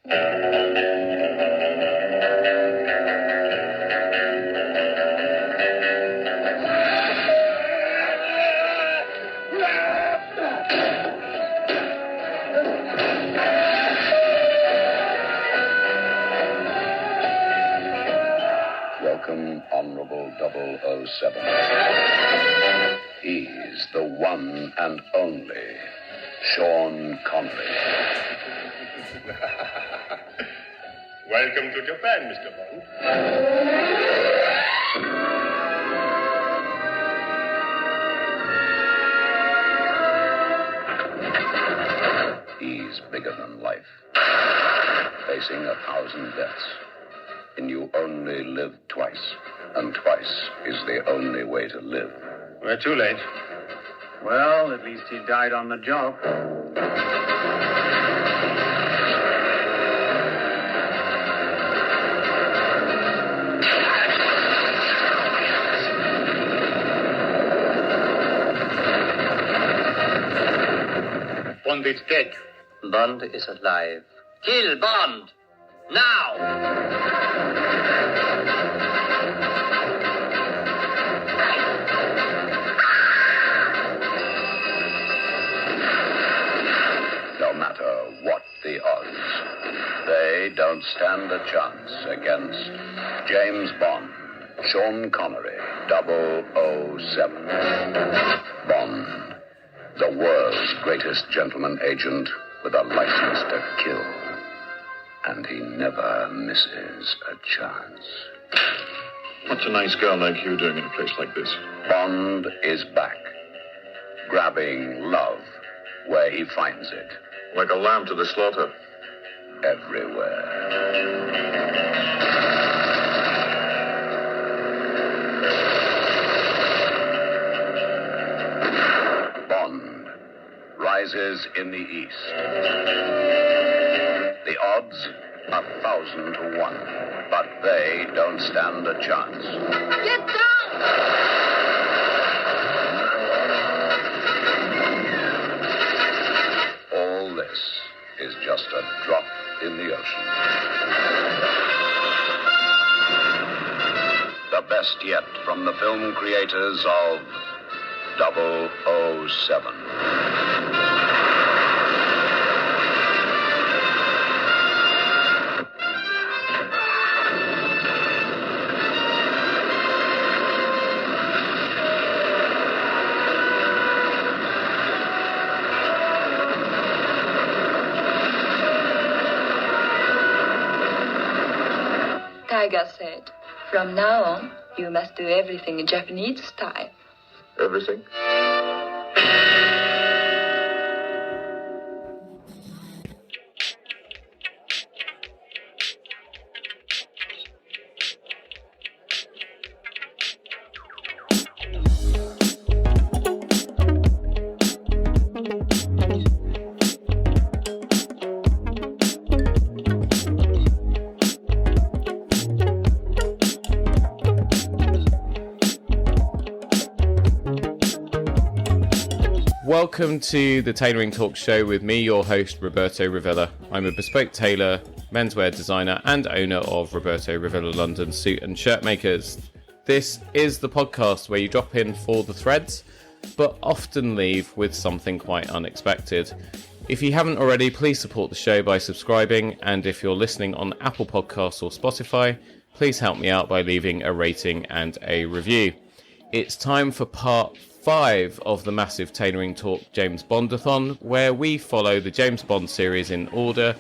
Welcome, Honorable 007. He's the one and only Sean Connery. Welcome to Japan, Mr. Bond. He's bigger than life, facing 1,000 deaths. And you only live twice, and twice is the only way to live. We're too late. Well, at least he died on the job. Bond is dead. Bond is alive. Kill Bond! Now! No matter what the odds, they don't stand a chance against James Bond, Sean Connery, 007. Bond, the world's greatest gentleman agent with a license to kill. And he never misses a chance. What's a nice girl like you doing in a place like this? Bond is back, grabbing love where he finds it. Like a lamb to the slaughter. Everywhere. Bond rises in the east. The odds, 1,000 to 1, but they don't stand a chance. Get down! All this is just a drop in the ocean. The best yet from the film creators of 007. Tiger said, from now on, you must do everything in Japanese style. Everything? Welcome to the Tailoring Talk show with me, your host, Roberto Revilla. I'm a bespoke tailor, menswear designer, and owner of Roberto Revilla London Suit and Shirt Makers. This is the podcast where you drop in for the threads, but often leave with something quite unexpected. If you haven't already, please support the show by subscribing, and if you're listening on Apple Podcasts or Spotify, please help me out by leaving a rating and a review. It's time for part 5 of the massive Tailoring Talk James Bondathon, where we follow the James Bond series in order,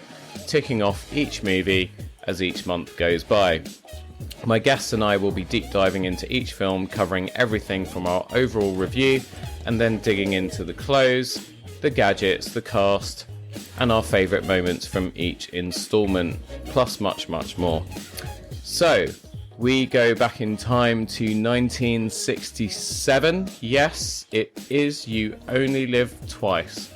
ticking off each movie as each month goes by. My guests and I will be deep diving into each film, covering everything from our overall review and then digging into the clothes, the gadgets, the cast, and our favourite moments from each instalment, plus much, much more. So, we go back in time to 1967. Yes, it is You Only Live Twice.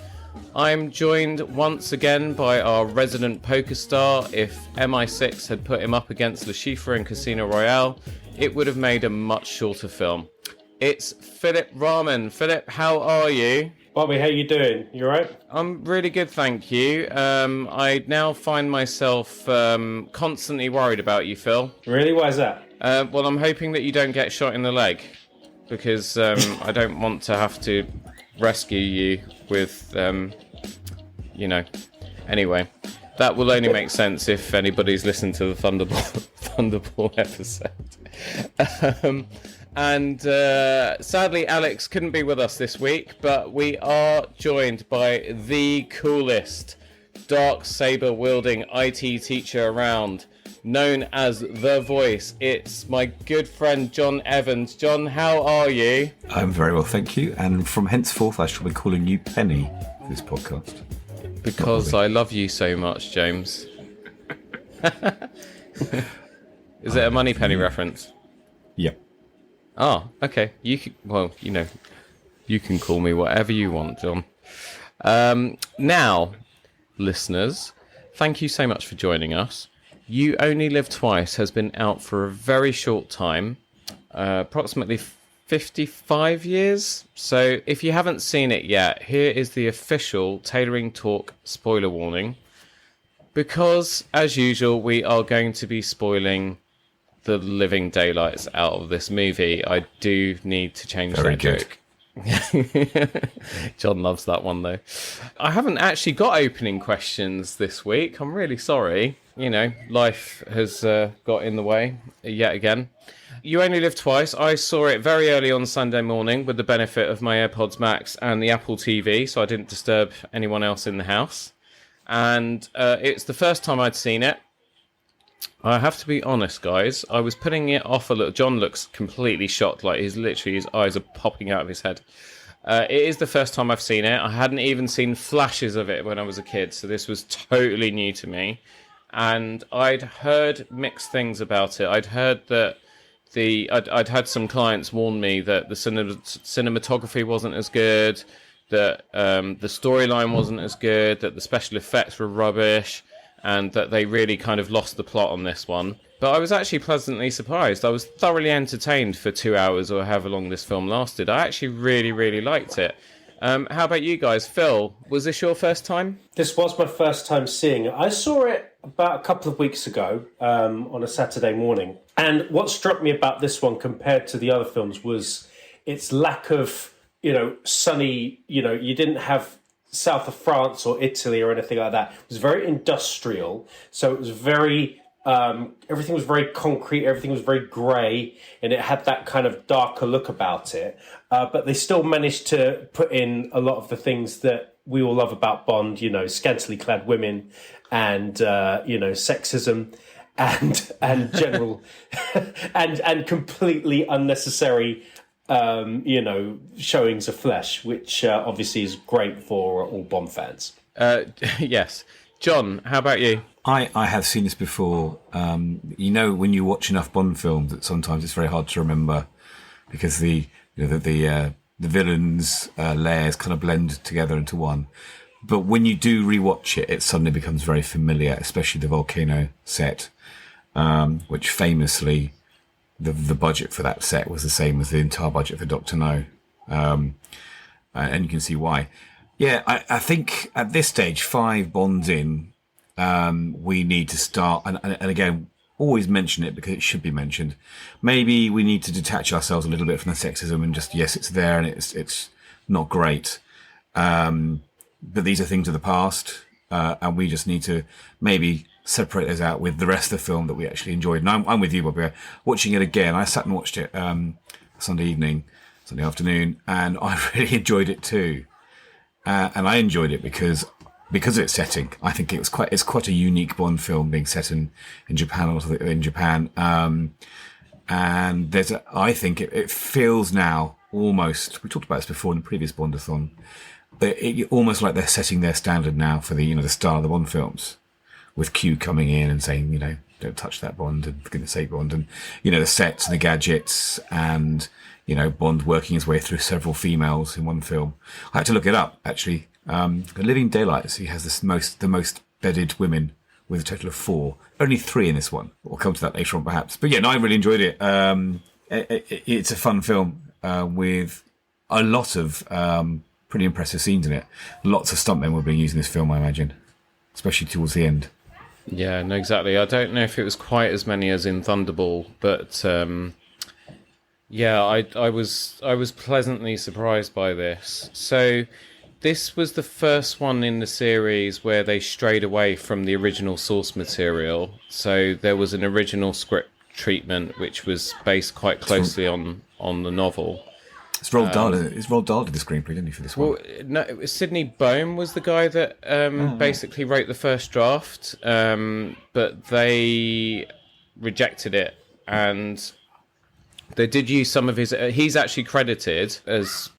I'm joined once again by our resident poker star. If MI6 had put him up against Le Chiffre in Casino Royale, it would have made a much shorter film. It's Philip Rahman. Philip, how are you? Bobby, how you doing? You all right? I'm really good, thank you. I now find myself constantly worried about you, Phil. Really? Why is that? Well, I'm hoping that you don't get shot in the leg, because I don't want to have to rescue you with, Anyway, that will only make sense if anybody's listened to the Thunderball episode. And sadly, Alex couldn't be with us this week, but we are joined by the coolest dark saber wielding IT teacher around, known as The Voice. It's my good friend Jon Evans. Jon, how are you? I'm very well, thank you. And from henceforth, I shall be calling you Penny for this podcast. Because I love you so much, James. Is it a Moneypenny reference? Yep. Oh, okay. You can call me whatever you want, Jon. Now, listeners, thank you so much for joining us. You Only Live Twice has been out for a very short time, approximately 55 years. So if you haven't seen it yet, here is the official Tailoring Talk spoiler warning. Because, as usual, we are going to be spoiling the living daylights out of this movie. I do need to change that joke. Jon loves that one, though. I haven't actually got opening questions this week. I'm really sorry. Life has got in the way yet again. You Only Live Twice. I saw it very early on Sunday morning with the benefit of my AirPods Max and the Apple TV, so I didn't disturb anyone else in the house. And it's the first time I'd seen it. I have to be honest, guys. I was putting it off a little. Jon looks completely shocked, like his eyes are popping out of his head. It is the first time I've seen it. I hadn't even seen flashes of it when I was a kid, so this was totally new to me. And I'd heard mixed things about it. I'd heard that I'd had some clients warn me that the cinematography wasn't as good, that the storyline wasn't as good, that the special effects were rubbish, and that they really kind of lost the plot on this one. But I was actually pleasantly surprised. I was thoroughly entertained for 2 hours or however long this film lasted. I actually really, really liked it. How about you guys? Phil, was this your first time? This was my first time seeing it. I saw it about a couple of weeks ago on a Saturday morning. And what struck me about this one compared to the other films was its lack of, sunny, you didn't have south of France or Italy or anything like that. It was very industrial. So it was very, everything was very concrete, everything was very grey, and it had that kind of darker look about it. But they still managed to put in a lot of the things that we all love about Bond, scantily clad women and, sexism and general and completely unnecessary showings of flesh, which obviously is great for all Bond fans. Yes. Jon, how about you? I have seen this before. When you watch enough Bond films, that sometimes it's very hard to remember because the villains' layers kind of blend together into one. But when you do rewatch it, it suddenly becomes very familiar, especially the volcano set, which famously the budget for that set was the same as the entire budget for Dr. No. And you can see why. Yeah, I think at this stage, 5 Bonds in, we need to start, and again, always mention it because it should be mentioned. Maybe we need to detach ourselves a little bit from the sexism and just, yes, it's there and it's not great. But these are things of the past, and we just need to maybe separate those out with the rest of the film that we actually enjoyed. And I'm with you, Bobby. Watching it again, I sat and watched it Sunday afternoon, and I really enjoyed it too. And I enjoyed it because of its setting. I think it's quite a unique Bond film being set in Japan, and I think it feels now almost. We talked about this before in the previous Bondathon. But almost like they're setting their standard now for the star of the Bond films, with Q coming in and saying, don't touch that Bond, and for goodness sake, Bond, and the sets and the gadgets, and Bond working his way through several females in one film. I had to look it up actually. The Living Daylights, he has the most bedded women with a total of 4. Only 3 in this one. We'll come to that later on perhaps. But yeah, no, I really enjoyed it. It's a fun film with a lot of pretty impressive scenes in it. Lots of stuntmen were being used in this film, I imagine, especially towards the end. Yeah, no, exactly. I don't know if it was quite as many as in Thunderball, but yeah, I was pleasantly surprised by this. So this was the first one in the series where they strayed away from the original source material. So there was an original script treatment which was based quite closely on the novel. It's Roald Dahl. Roald Dahl did the screenplay, didn't he, for this one? Well, no, it was Sidney Bohm was the guy that basically wrote the first draft, but they rejected it, and they did use some of his... he's actually credited as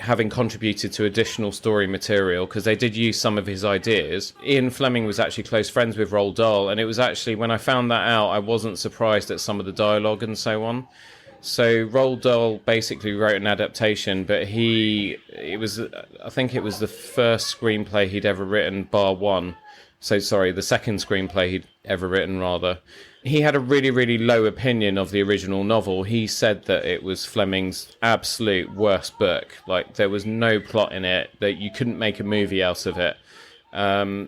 having contributed to additional story material, because they did use some of his ideas. Ian Fleming was actually close friends with Roald Dahl, and it was actually, when I found that out, I wasn't surprised at some of the dialogue and so on. So Roald Dahl basically wrote an adaptation, but I think it was the first screenplay he'd ever written, bar one. So sorry, the second screenplay he'd ever written, rather. He had a really, really low opinion of the original novel. He said that it was Fleming's absolute worst book. Like, there was no plot in it, that you couldn't make a movie out of it.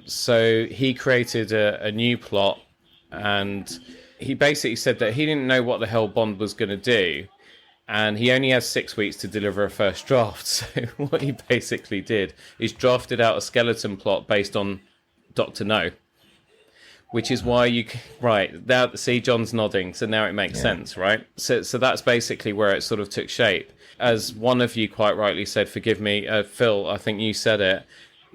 So he created a new plot, and he basically said that he didn't know what the hell Bond was going to do, and he only has 6 weeks to deliver a first draft. So what he basically did is drafted out a skeleton plot based on Dr. No, which is why you... Right, now, see, John's nodding, so now it makes sense, right? So that's basically where it sort of took shape. As one of you quite rightly said, forgive me, Phil, I think you said it,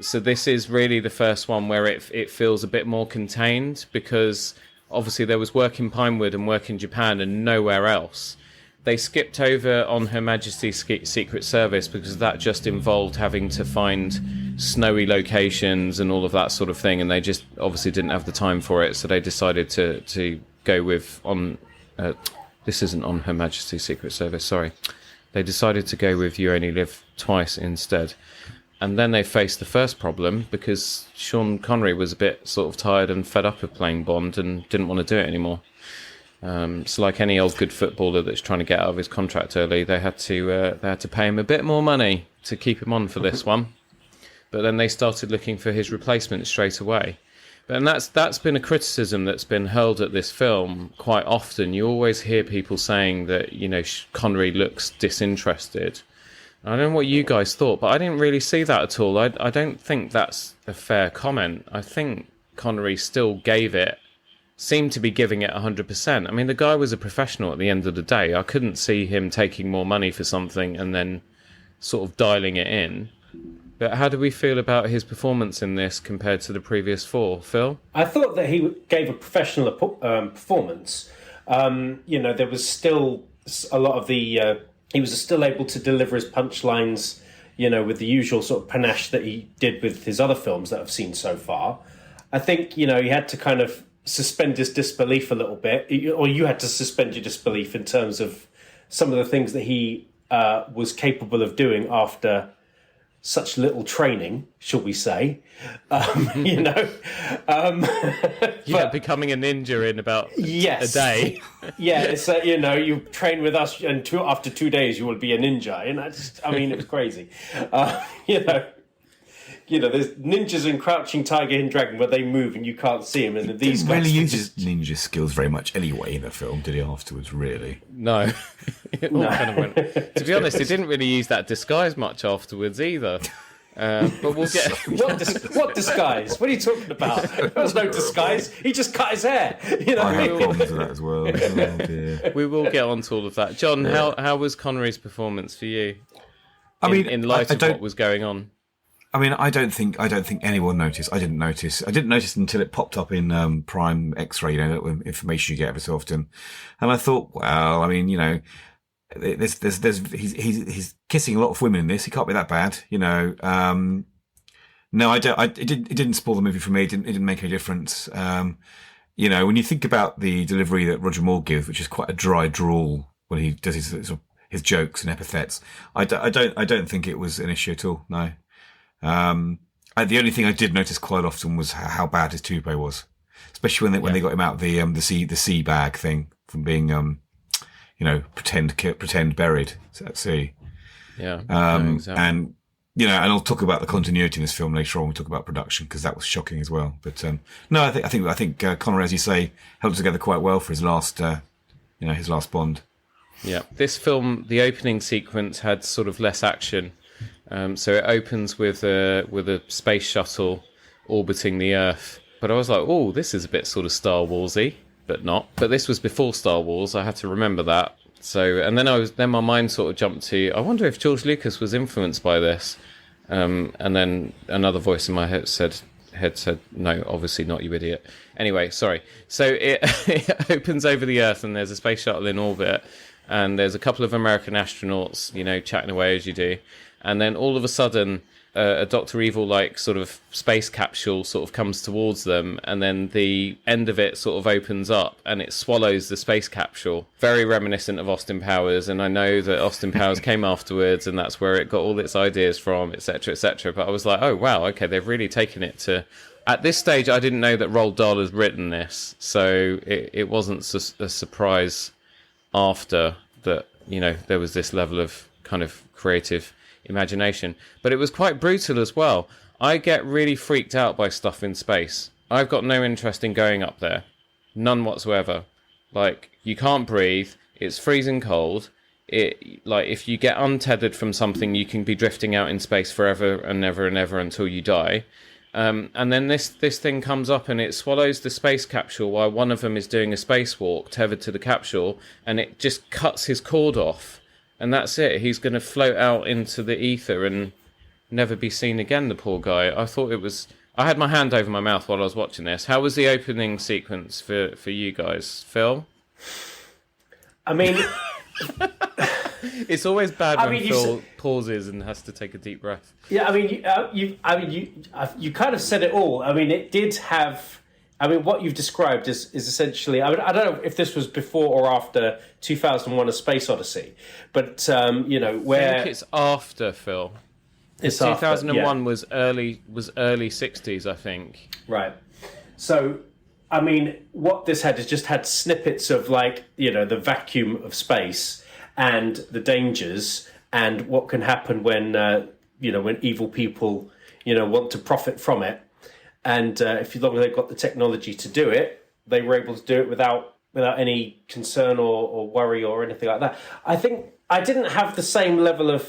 so this is really the first one where it feels a bit more contained, because... obviously, there was work in Pinewood and work in Japan and nowhere else. They skipped over on Her Majesty's Secret Service because that just involved having to find snowy locations and all of that sort of thing, and they just obviously didn't have the time for it, so they decided to go with... this isn't on Her Majesty's Secret Service, sorry. They decided to go with You Only Live Twice instead. And then they faced the first problem because Sean Connery was a bit sort of tired and fed up of playing Bond and didn't want to do it anymore. So like any old good footballer that's trying to get out of his contract early, they had to pay him a bit more money to keep him on for this one. But then they started looking for his replacement straight away. And that's been a criticism that's been hurled at this film quite often. You always hear people saying that, you know, Connery looks disinterested. I don't know what you guys thought, but I didn't really see that at all. I don't think that's a fair comment. I think Connery still seemed to be giving it 100%. I mean, the guy was a professional at the end of the day. I couldn't see him taking more money for something and then sort of dialing it in. But how do we feel about his performance in this compared to the previous four? Phil? I thought that he gave a professional performance. There was still a lot of the... he was still able to deliver his punchlines, with the usual sort of panache that he did with his other films that I've seen so far. I think, he had to kind of suspend his disbelief a little bit, or you had to suspend your disbelief in terms of some of the things that he was capable of doing after such little training, shall we say. Becoming a ninja in about a day. Yeah, it's you train with us, and after 2 days you will be a ninja, and it was crazy. There's ninjas in Crouching Tiger, Hidden Dragon where they move and you can't see them, and these guys really uses ninja skills very much anyway in the film, did he? Afterwards, really? No. Kind of went. To be honest, he didn't really use that disguise much afterwards either. But we'll get... What disguise? What are you talking about? There was no disguise. He just cut his hair. I had problems with that as well. Oh, dear. We will get on to all of that. John, how was Connery's performance for you? In light of what was going on? I mean, I don't think anyone noticed. I didn't notice until it popped up in Prime X-ray, information you get every so often. And I thought, well, I mean, he's kissing a lot of women in this. He can't be that bad, No, I don't. It didn't spoil the movie for me. It didn't make any difference. When you think about the delivery that Roger Moore gives, which is quite a dry drawl when he does his jokes and epithets, I don't think it was an issue at all. No. The only thing I did notice quite often was how bad his toupee was, especially when they got him out the sea bag thing from being pretend buried at sea. Yeah, exactly. And and I'll talk about the continuity in this film later on when we talk about production, because that was shocking as well. But no, I think Connery, as you say, held it together quite well for his last Bond. Yeah, this film, the opening sequence had sort of less action. So it opens with a space shuttle orbiting the Earth. But I was like, oh, this is a bit sort of Star Warsy, but not. But this was before Star Wars. I had to remember that. So, and then my mind sort of jumped to, I wonder if George Lucas was influenced by this. And then another voice in my head said, no, obviously not, you idiot. Anyway, sorry. So it opens over the Earth, and there's a space shuttle in orbit, and there's a couple of American astronauts, chatting away as you do. And then all of a sudden, a Dr. Evil-like sort of space capsule sort of comes towards them, and then the end of it sort of opens up, and it swallows the space capsule. Very reminiscent of Austin Powers, and I know that Austin Powers came afterwards, and that's where it got all its ideas from, etc., etc. But I was like, oh, wow, okay, they've really taken it to... At this stage, I didn't know that Roald Dahl had written this, so it wasn't a surprise after that, there was this level of kind of creative imagination. But it was quite brutal as well. I get really freaked out by stuff in space. I've got no interest in going up there. None whatsoever. Like, you can't breathe. It's freezing cold. If you get untethered from something, you can be drifting out in space forever and ever and ever until you die. And then this thing comes up and it swallows the space capsule while one of them is doing a spacewalk tethered to the capsule, and it just cuts his cord off. And that's it. He's going to float out into the ether and never be seen again, the poor guy. I thought it was... I had my hand over my mouth while I was watching this. How was the opening sequence for you guys? Phil? I mean... It's always bad when Phil pauses and has to take a deep breath. Yeah, you kind of said it all. I mean, it did have... I mean, what you've described is essentially... I don't know if this was before or after 2001: A Space Odyssey, but, where... I think it's after, Phil. It's 2001 after, yeah. was early 60s, I think. Right. So, I mean, what this had is just had snippets of, the vacuum of space and the dangers and what can happen when, when evil people, want to profit from it. And if you look, they've got the technology to do it, they were able to do it without any concern or worry or anything like that. I think I didn't have the same level of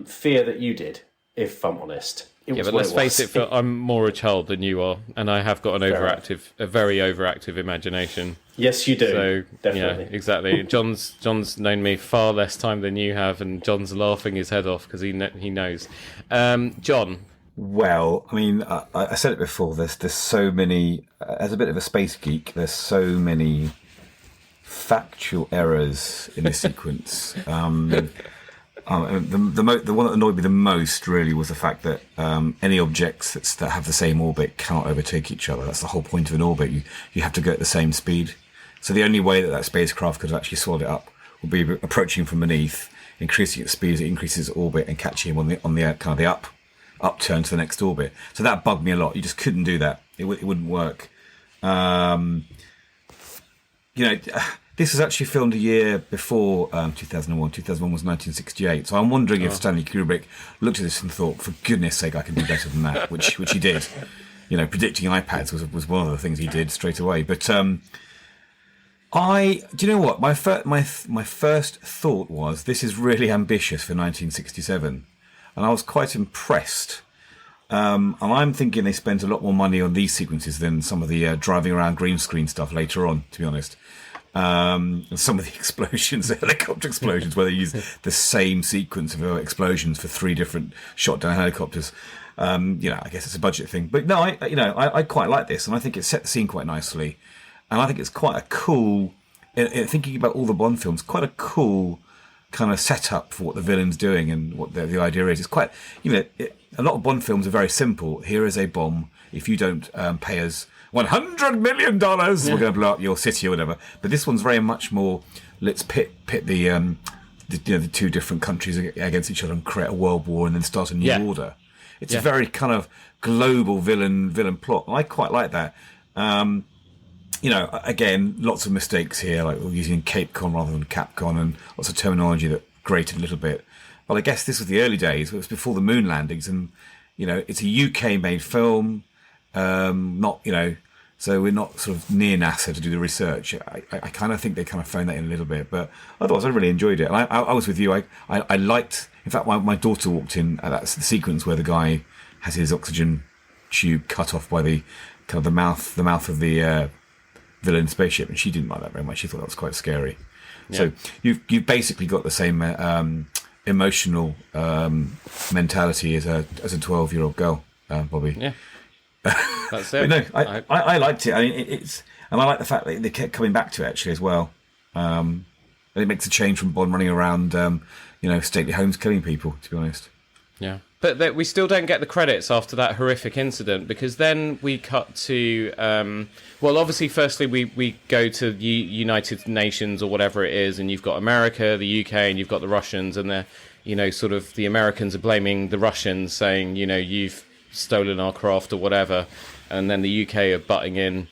fear that you did, if I'm honest. But let's face it, Phil, I'm more a child than you are, and I have got a very overactive imagination. Yes, you do. So, definitely. Yeah, exactly. John's known me far less time than you have, and John's laughing his head off because he knows. John. Well, I mean, I said it before. There's so many. As a bit of a space geek, there's so many factual errors in this sequence. The one that annoyed me the most really was the fact that any objects that have the same orbit cannot overtake each other. That's the whole point of an orbit. You have to go at the same speed. So the only way that spacecraft could have actually swallowed it up would be approaching from beneath, increasing its speed as it increases its orbit, and catching him on the kind of the upturn to the next orbit. So that bugged me a lot. You just couldn't do that. It wouldn't work. This was actually filmed a year before 2001. 2001 was 1968. So I'm wondering if Stanley Kubrick looked at this and thought, for goodness sake, I can do better than that, which he did. Predicting iPads was one of the things he did straight away. But do you know what? My first thought was, this is really ambitious for 1967. And I was quite impressed. And I'm thinking they spent a lot more money on these sequences than some of the driving around green screen stuff later on, to be honest. And some of the explosions, the helicopter explosions, where they use the same sequence of explosions for 3 different shot down helicopters. I guess it's a budget thing. But no, I quite like this, and I think it set the scene quite nicely. And I think it's quite a cool, thinking about all the Bond films, quite a cool kind of setup for what the villain's doing and what the idea is. It's quite, a lot of Bond films are very simple. Here is a bomb. If you don't pay us $100 million, we're going to blow up your city or whatever. But this one's very much more, let's pit the 2 different countries against each other and create a world war and then start a new order. It's a very kind of global villain plot. I quite like that. Again, lots of mistakes here, like using CapeCon rather than Capcom, and lots of terminology that grated a little bit. well, I guess this was the early days. It was before the moon landings, and it's a UK-made film. Not so we're not sort of near NASA to do the research. I kind of think they kind of phoned that in a little bit, but otherwise I really enjoyed it. And I was with you. I liked. In fact, my daughter walked in. That's the sequence where the guy has his oxygen tube cut off by the kind of the mouth of the villain spaceship, and she didn't like that very much. She thought that was quite scary. Yeah. So you've basically got the same emotional mentality as a 12-year-old girl, Bobby. Yeah. That's it. No, I liked it. I mean, it's, and I like the fact that they kept coming back to it actually as well. And it makes a change from Bond running around, stately homes killing people. To be honest. Yeah, but we still don't get the credits after that horrific incident, because then we cut to obviously, firstly we go to the United Nations or whatever it is, and you've got America, the UK, and you've got the Russians, and they're sort of the Americans are blaming the Russians, saying you've stolen our craft or whatever, and then the UK are butting in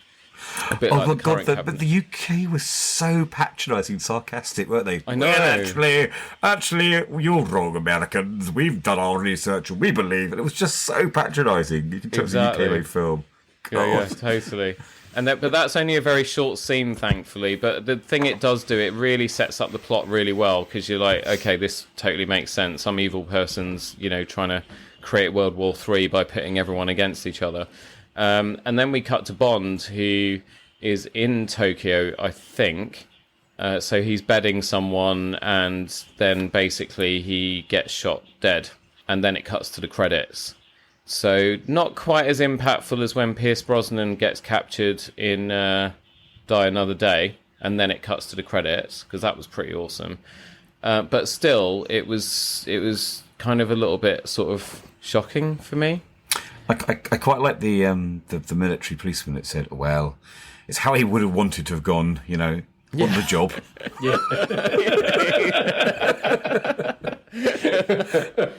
a bit like the current cabinet. But the UK was so patronising, sarcastic, weren't they? I know. Well, actually, you're wrong, Americans. We've done our research and we believe. And it was just so patronising. You can tell exactly. the UK-made film. Yeah, totally. But that's only a very short scene, thankfully. But the thing it does do, it really sets up the plot really well, because you're like, okay, this totally makes sense. Some evil person's, trying to create World War III by pitting everyone against each other. And then we cut to Bond, who is in Tokyo, I think. So he's bedding someone, and then basically he gets shot dead. And then it cuts to the credits. So not quite as impactful as when Pierce Brosnan gets captured in Die Another Day, and then it cuts to the credits, because that was pretty awesome. But still, it was kind of a little bit sort of shocking for me. I quite like the military policeman that said, "Well, it's how he would have wanted to have gone, on the job." Yeah,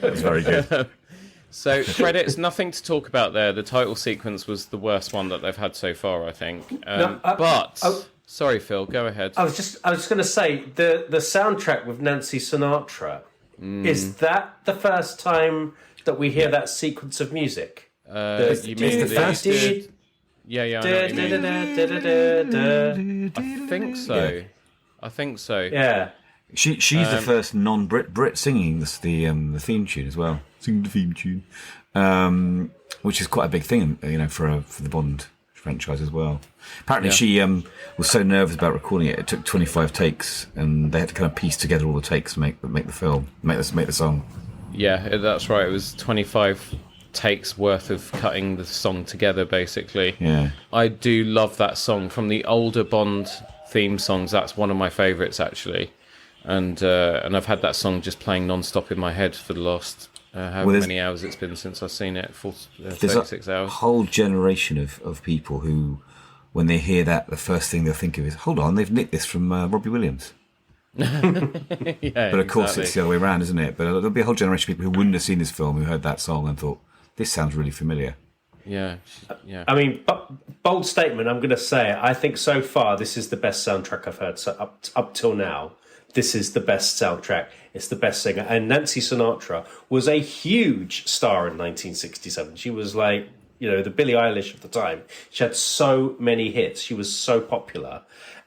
that's very good. So credits, nothing to talk about there. The title sequence was the worst one that they've had so far, I think. Sorry, Phil, go ahead. I was just going to say the soundtrack with Nancy Sinatra. Is that the first time that we hear that sequence of music? You mean the first? Yeah, I think so. Yeah. She's the first non-Brit singing the theme tune as well. Singing the theme tune, which is quite a big thing, for the Bond franchise as well. Apparently, she was so nervous about recording it. It took 25 takes, and they had to kind of piece together all the takes to make the film, make the song. Yeah, that's right. It was 25 takes worth of cutting the song together, basically. Yeah, I do love that song from the older Bond theme songs. That's one of my favourites, actually. And I've had that song just playing non-stop in my head for the last however many hours it's been since I've seen it, 36 hours. There's a whole generation of people who, when they hear that, the first thing they'll think of is, hold on, they've nicked this from Robbie Williams. Yeah, but of course it's the other way around, isn't it? But there'll be a whole generation of people who wouldn't have seen this film, who heard that song and thought, this sounds really familiar. Yeah. I mean, bold statement, I'm going to say it. I think so far this is the best soundtrack I've heard. So up till now, this is the best soundtrack. It's the best singer. And Nancy Sinatra was a huge star in 1967. She was like, the Billie Eilish of the time. She had so many hits. She was so popular.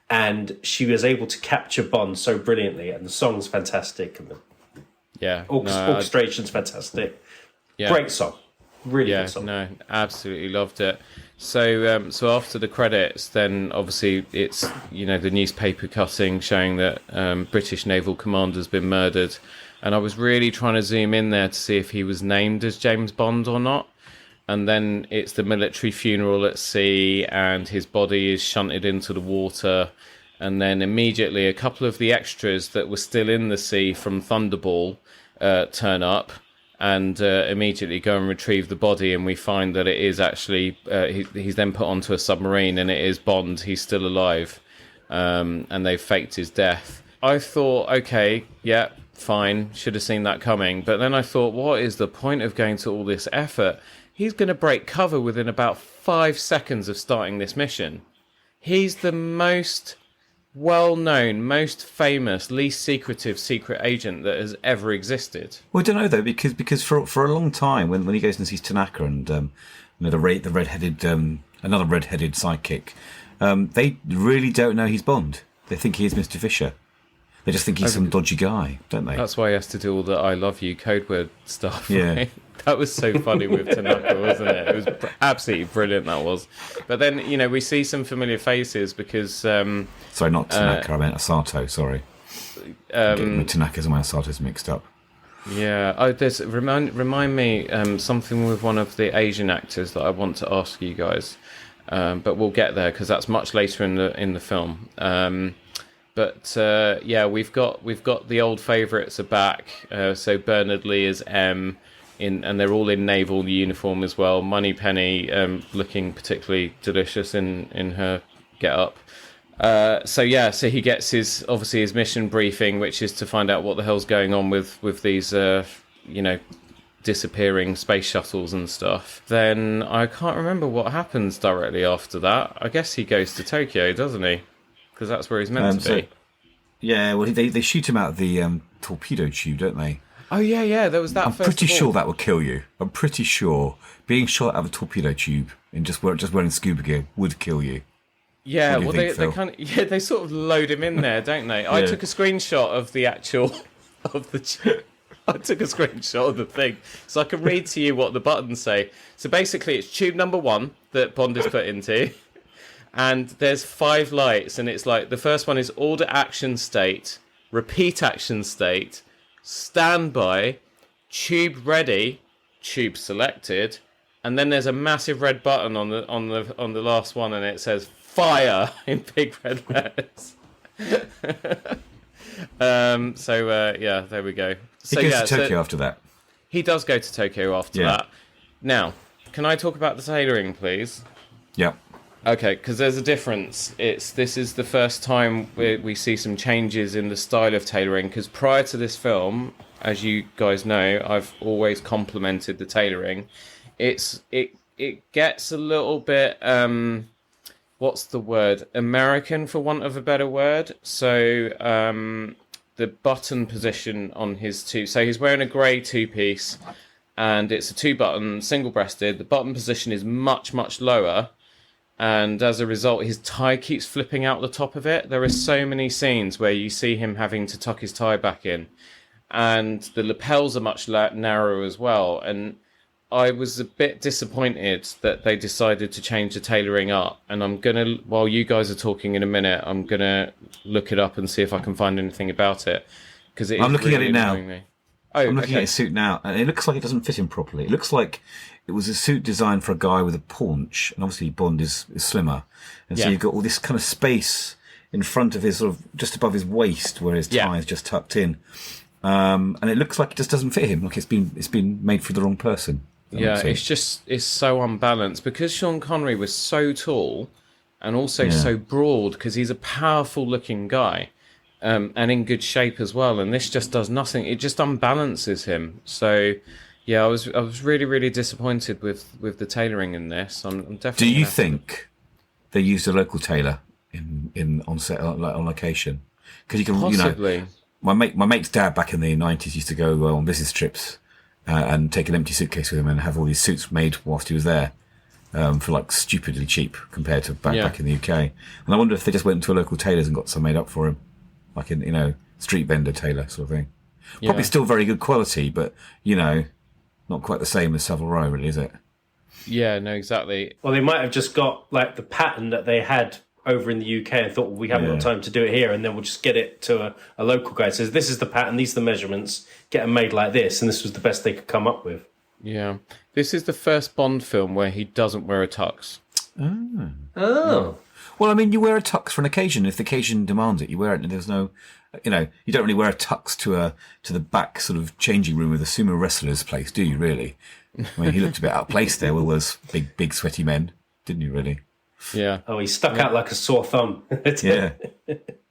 And she was able to capture Bond so brilliantly. And the song's fantastic. And the orchestration's fantastic. Yeah. Great song. Really good song. No, absolutely loved it. So after the credits, then obviously it's the newspaper cutting showing that British naval commander's been murdered, and I was really trying to zoom in there to see if he was named as James Bond or not. And then it's the military funeral at sea, and his body is shunted into the water, and then immediately a couple of the extras that were still in the sea from Thunderball turn up. And immediately go and retrieve the body, and we find that it is actually he's then put onto a submarine, and it is Bond. He's still alive, and they've faked his death. I thought, okay, yeah, fine, should have seen that coming. But then I thought, what is the point of going to all this effort? He's going to break cover within about 5 seconds of starting this mission. He's the most well-known, most famous, least secretive secret agent that has ever existed. Well, I don't know though, because for a long time, when he goes and sees Tanaka and the redheaded another redheaded sidekick, they really don't know he's Bond. They think he is Mr. Fisher. They just think he's some dodgy guy, don't they? That's why he has to do all the "I love you" code word stuff. Yeah. Right? That was so funny with Tanaka, wasn't it? It was absolutely brilliant, that was. But then, we see some familiar faces because... sorry, not Tanaka, I meant Asato, sorry. Getting my Tanakas and my Asatos mixed up. Yeah. Oh, remind me something with one of the Asian actors that I want to ask you guys. But we'll get there because that's much later in the film. We've got the old favourites are back. So Bernard Lee is M, and they're all in naval uniform as well. Moneypenny looking particularly delicious in her get-up. So he gets his mission briefing, which is to find out what the hell's going on with these disappearing space shuttles and stuff. Then I can't remember what happens directly after that. I guess he goes to Tokyo, doesn't he? Because that's where he's meant to be. Yeah, well, they shoot him out of the torpedo tube, don't they? Oh, yeah, there was that. I'm pretty sure that would kill you. I'm pretty sure being shot out of a torpedo tube and just wearing scuba gear would kill you. Yeah, well, they they sort of load him in there, don't they? I took a screenshot of the actual I took a screenshot of the thing, so I can read to you what the buttons say. So basically, it's tube number 1 that Bond is put into, and there's 5 lights, and it's like the first one is order action state, repeat action state, standby, tube ready, tube selected, and then there's a massive red button on the last one, and it says fire in big red letters. There we go. He goes to Tokyo after that. He does go to Tokyo after that. Now, can I talk about the tailoring, please? Yeah. Okay, because there's a difference. This is the first time we see some changes in the style of tailoring, because prior to this film, as you guys know, I've always complimented the tailoring. It gets a little bit what's the word? American, for want of a better word. So the button position on his two. So he's wearing a grey two-piece, and it's a 2-button, single-breasted. The button position is much, much lower, and as a result, his tie keeps flipping out the top of it. There are so many scenes where you see him having to tuck his tie back in, and the lapels are much narrower as well. And I was a bit disappointed that they decided to change the tailoring up, and I'm gonna, while you guys are talking in a minute, I'm gonna look it up and see if I can find anything about it, because I'm looking really at it now. I'm looking at his suit now, and it looks like it doesn't fit him properly. It looks like it was a suit designed for a guy with a paunch, and obviously Bond is slimmer, and so you've got all this kind of space in front of his sort of just above his waist where his tie is just tucked in, and it looks like it just doesn't fit him. Like it's been made for the wrong person. Yeah, it's so unbalanced, because Sean Connery was so tall and also so broad, because he's a powerful looking guy, and in good shape as well, and this just does nothing. It just unbalances him. So I was really, really disappointed with the tailoring in this. I'm definitely. Do you think they used a local tailor on set, on location? Because you can possibly. My mate's dad back in the 90s used to go on business trips and take an empty suitcase with him and have all these suits made whilst he was there, for like stupidly cheap compared to back in the UK. And I wonder if they just went to a local tailor's and got some made up for him, like in street vendor tailor sort of thing. Probably still very good quality, but not quite the same as Savile Row, really, is it? Yeah, no, exactly. Well, they might have just got like the pattern that they had over in the UK and thought, well, we haven't got time to do it here, and then we'll just get it to a local guy. Says, this is the pattern, these are the measurements, get them made like this, and this was the best they could come up with. Yeah. This is the first Bond film where he doesn't wear a tux. Oh. Well, I mean, you wear a tux for an occasion. If the occasion demands it, you wear it, and there's no, you don't really wear a tux to the back sort of changing room of the sumo wrestler's place, do you, really? I mean, he looked a bit out of place there with those big sweaty men, didn't you, really? Yeah. Oh, he stuck out like a sore thumb. Yeah.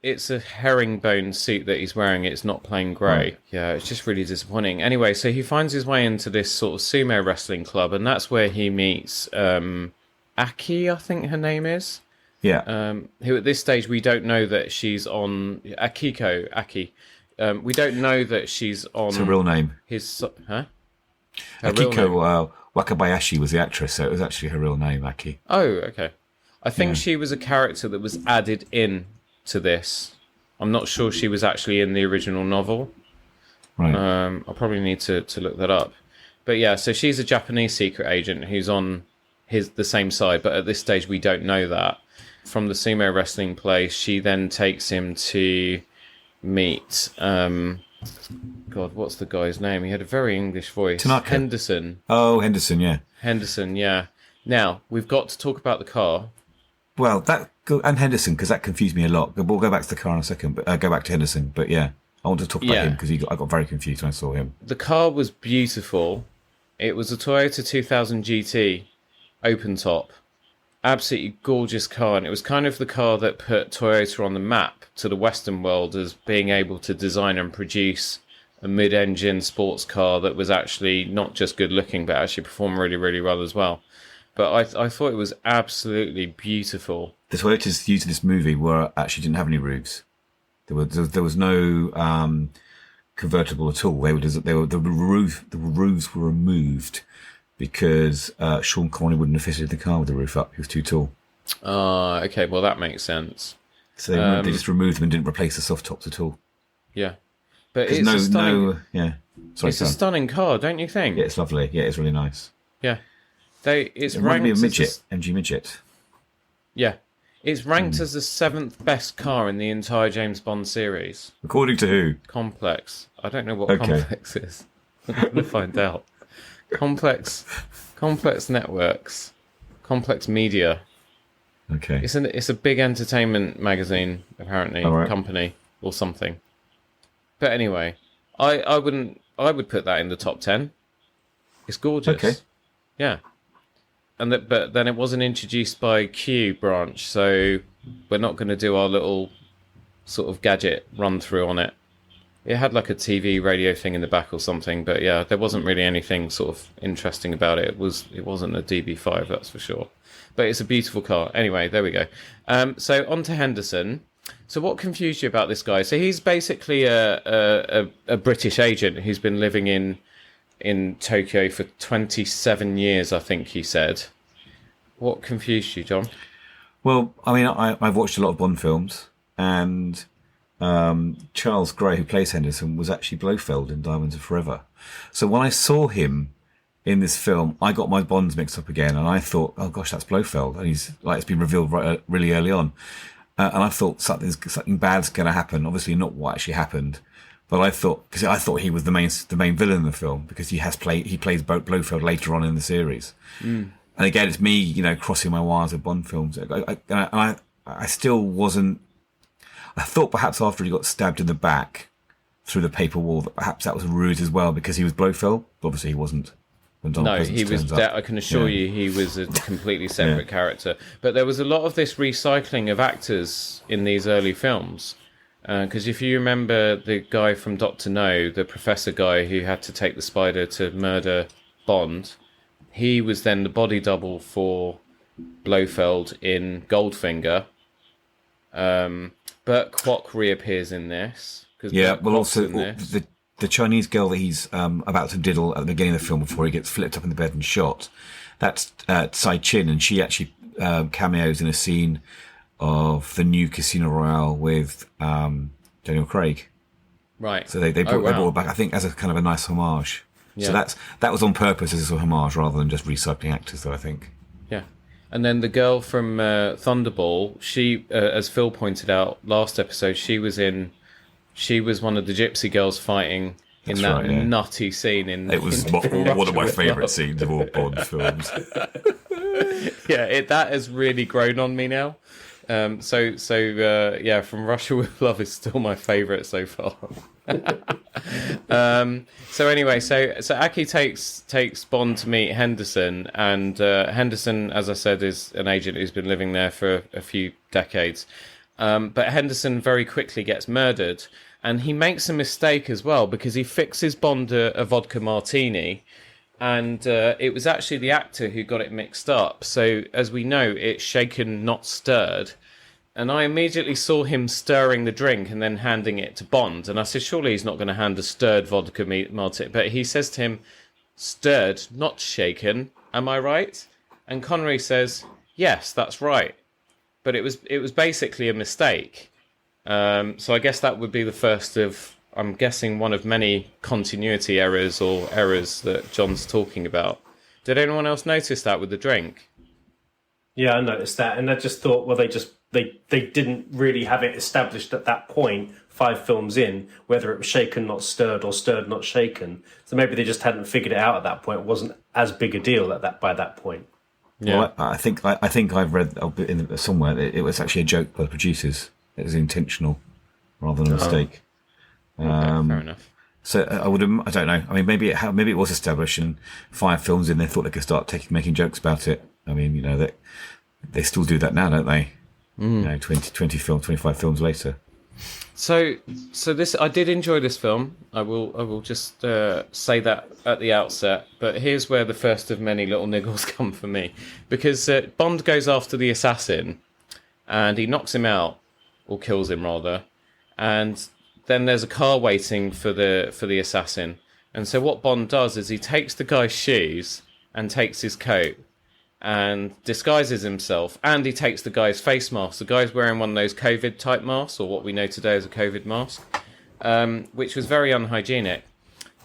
It's a herringbone suit that he's wearing. It's not plain grey. Yeah, it's just really disappointing. Anyway, so he finds his way into this sort of sumo wrestling club, and that's where he meets Aki, I think her name is. who at this stage we don't know that she's on Aki. We don't know that she's on. It's her real name. Her Akiko Wakabayashi was the actress, so it was actually her real name, Aki. Oh, okay. I think she was a character that was added in to this. I'm not sure she was actually in the original novel. Right. I'll probably need to look that up. But yeah, so she's a Japanese secret agent who's on the same side, but at this stage we don't know that. From the sumo wrestling place, she then takes him to meet God, what's the guy's name? He had a very English voice. Tanaka. Henderson. Oh, Henderson, yeah. Henderson, yeah. Now, we've got to talk about the car. Well, and Henderson, because that confused me a lot. We'll go back to the car in a second, but go back to Henderson. But yeah, I want to talk about him because I got very confused when I saw him. The car was beautiful. It was a Toyota 2000 GT, open top. Absolutely gorgeous car, and it was kind of the car that put Toyota on the map to the Western world as being able to design and produce a mid-engine sports car that was actually not just good looking, but actually performed really, really well as well. But I thought it was absolutely beautiful. The Toyotas used in this movie actually didn't have any roofs. There was no convertible at all. The roofs were removed because Sean Connery wouldn't have fitted the car with the roof up. He was too tall. Okay. Well, that makes sense. So they just removed them and didn't replace the soft tops at all. Yeah, but it's a stunning car, don't you think? Yeah, it's lovely. Yeah, it's really nice. Yeah, it's it ranked me of MG Midget. Yeah, it's ranked as the 7th best car in the entire James Bond series. According to who? Complex. I don't know what Complex is. I'm going to find out. Complex Networks, Complex Media. Okay. It's a big entertainment magazine, apparently, company or something. But anyway, I would put that in the top 10. It's gorgeous. Okay. Yeah. But then it wasn't introduced by Q branch, so we're not going to do our little sort of gadget run through on it. It had like a TV radio thing in the back or something, but yeah, there wasn't really anything sort of interesting about it. It wasn't a DB5, that's for sure. But it's a beautiful car. Anyway, there we go. So on to Henderson. So what confused you about this guy? So he's basically a British agent who's been living in Tokyo for 27 years, I think he said. What confused you, John? Well, I mean, I've watched a lot of Bond films, and Charles Gray, who plays Henderson, was actually Blofeld in Diamonds Are Forever. So when I saw him in this film, I got my Bonds mixed up again, and I thought, oh gosh, that's Blofeld, and it's been revealed really early on, and I thought something bad's going to happen. Obviously, not what actually happened, but I thought he was the main villain in the film because he plays Blofeld later on in the series. And again, it's me, crossing my wires with Bond films. I still wasn't. I thought perhaps after he got stabbed in the back through the paper wall, that perhaps that was a ruse as well because he was Blofeld. But obviously, he wasn't. No, he was. I can assure you, he was a completely separate character. But there was a lot of this recycling of actors in these early films. Because if you remember the guy from Dr. No, the professor guy who had to take the spider to murder Bond, he was then the body double for Blofeld in Goldfinger. Burt Kwok reappears in this. Yeah, well, also the Chinese girl that he's about to diddle at the beginning of the film before he gets flipped up in the bed and shot, that's Tsai Chin, and she actually cameos in a scene of the new Casino Royale with Daniel Craig. Right. So they brought it back, I think, as a kind of a nice homage. Yeah. So that was on purpose as a homage rather than just recycling actors, though, I think. Yeah. And then the girl from Thunderball, she, as Phil pointed out last episode, she was one of the gypsy girls fighting in that nutty scene. It was one of my favourite scenes of all Bond films. Yeah, that has really grown on me now. From Russia with Love is still my favourite so far. So anyway, so Aki takes Bond to meet Henderson, and Henderson, as I said, is an agent who's been living there for a few decades. But Henderson very quickly gets murdered, and he makes a mistake as well because he fixes Bond a vodka martini, And it was actually the actor who got it mixed up. So, as we know, it's shaken, not stirred. And I immediately saw him stirring the drink and then handing it to Bond. And I said, surely he's not going to hand a stirred vodka martini. But he says to him, stirred, not shaken. Am I right? And Connery says, yes, that's right. But it was basically a mistake. So I guess that would be the first of, I'm guessing, one of many continuity errors or errors that John's talking about. Did anyone else notice that with the drink? Yeah, I noticed that, and I just thought, well, they didn't really have it established at that point, 5 films in, whether it was shaken, not stirred, or stirred, not shaken. So maybe they just hadn't figured it out at that point. It wasn't as big a deal by that point. Yeah, well, I think I've read somewhere that it was actually a joke by the producers. It was intentional rather than a mistake. Okay, fair enough. So I don't know. I mean, maybe it was established, and 5 films in, they thought they could start making jokes about it. I mean, that they still do that now, don't they? 25 films later. So this, I did enjoy this film. I will just say that at the outset. But here's where the first of many little niggles come for me, because Bond goes after the assassin, and he knocks him out, or kills him rather, and then there's a car waiting for the assassin. And so what Bond does is he takes the guy's shoes and takes his coat and disguises himself, and he takes the guy's face mask. The guy's wearing one of those COVID type masks, or what we know today as a COVID mask, which was very unhygienic.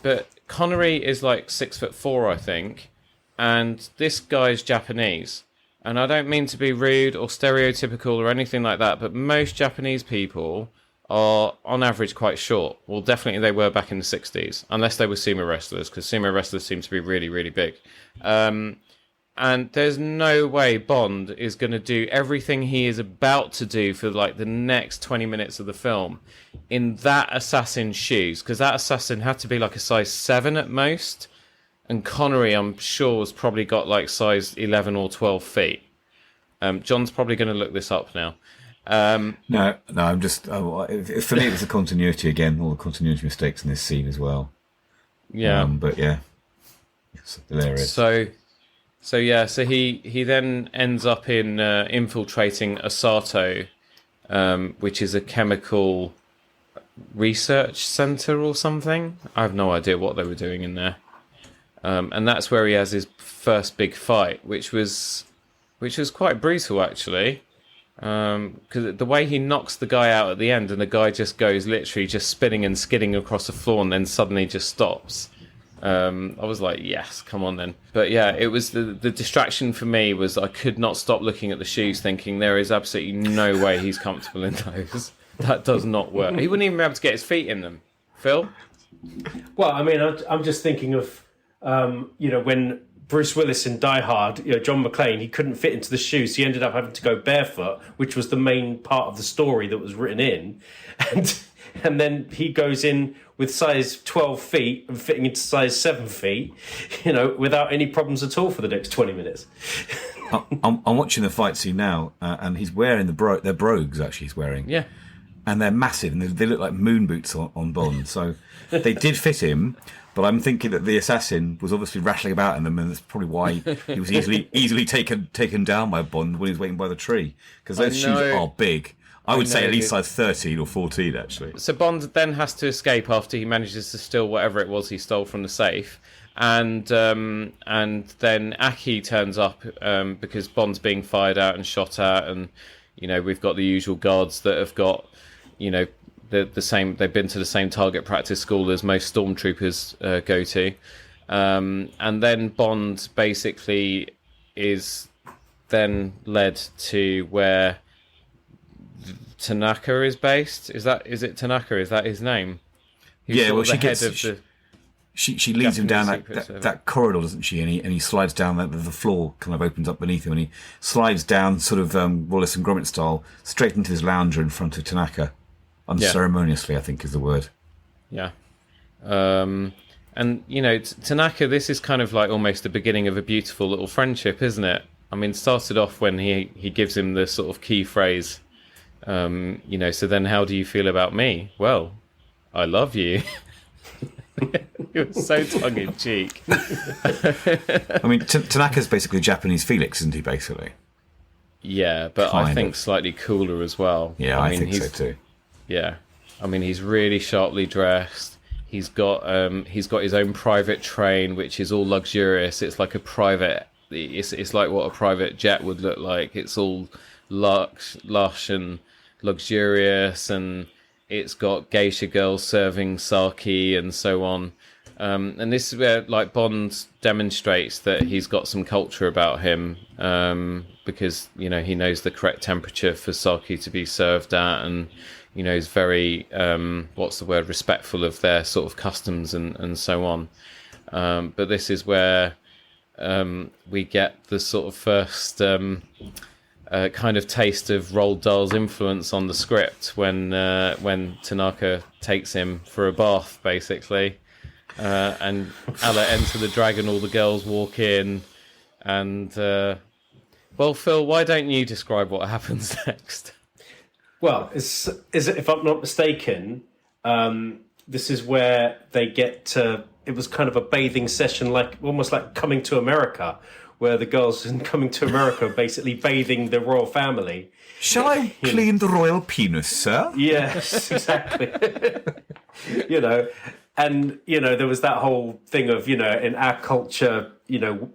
But Connery is like 6'4", I think, and this guy's Japanese. And I don't mean to be rude or stereotypical or anything like that, but most Japanese people are on average quite short. Well, definitely they were back in the 60s, unless they were sumo wrestlers, because sumo wrestlers seem to be really, really big. And there's no way Bond is going to do everything he is about to do for like the next 20 minutes of the film in that assassin's shoes, because that assassin had to be like a size 7 at most, and Connery, I'm sure, has probably got like size 11 or 12 feet. John's probably going to look this up now. No, I'm just... for me, it was the continuity again, all the continuity mistakes in this scene as well. Yeah. But yeah, it's hilarious. So he then ends up in infiltrating Osato, which is a chemical research center or something. I have no idea what they were doing in there. And that's where he has his first big fight, which was quite brutal actually. Because the way he knocks the guy out at the end, and the guy just goes literally just spinning and skidding across the floor, and then suddenly just stops. I was like, yes, come on then. But yeah, it was the distraction for me was I could not stop looking at the shoes, thinking there is absolutely no way he's comfortable in those. That does not work. He wouldn't even be able to get his feet in them. Phil? Well, I mean, I'm just thinking of, when Bruce Willis in Die Hard, John McClane, he couldn't fit into the shoes. He ended up having to go barefoot, which was the main part of the story that was written in. And then he goes in with size 12 feet and fitting into size 7 feet, without any problems at all for the next 20 minutes. I'm watching the fight scene now, and he's wearing they're brogues, actually, he's wearing. Yeah. And they're massive, and they look like moon boots on Bond. So they did fit him, but I'm thinking that the assassin was obviously rattling about in them, and that's probably why he was easily taken down by Bond when he was waiting by the tree, because those shoes are big. I would say at least size 13 or 14, actually. So Bond then has to escape after he manages to steal whatever it was he stole from the safe. And then Aki turns up because Bond's being fired at and shot at. And, we've got the usual guards that have got, the same... They've been to the same target practice school as most stormtroopers go to. And then Bond basically is then led to where Tanaka is based. Is it Tanaka? Is that his name? Yeah, well, she leads him down that corridor, doesn't she? And he slides down. The floor kind of opens up beneath him, and he slides down, sort of Wallace and Gromit style, straight into his lounger in front of Tanaka, unceremoniously, I think is the word. Yeah. And Tanaka, this is kind of like almost the beginning of a beautiful little friendship, isn't it? I mean, started off when he gives him the sort of key phrase. So then how do you feel about me? Well, I love you. It was so tongue-in-cheek. I mean, Tanaka's basically Japanese Felix, isn't he, basically? Yeah, but I think slightly cooler as well. Yeah, I think so too. Yeah. I mean, he's really sharply dressed. He's got his own private train, which is all luxurious. It's like a private... It's like what a private jet would look like. It's all lush and luxurious, and it's got geisha girls serving sake and so on. And this is where like Bond demonstrates that he's got some culture about him, because he knows the correct temperature for sake to be served at, and is very respectful of their sort of customs and so on. But this is where we get the sort of first kind of taste of Roald Dahl's influence on the script when Tanaka takes him for a bath, basically, and Alla enter the dragon, all the girls walk in, and well, Phil, why don't you describe what happens next? Well, if I'm not mistaken, this is where they get to... It was kind of a bathing session, almost like Coming to America, where the girls in Coming to America are basically bathing the royal family. Shall I clean the royal penis, sir? Yes, exactly. And there was that whole thing of, in our culture,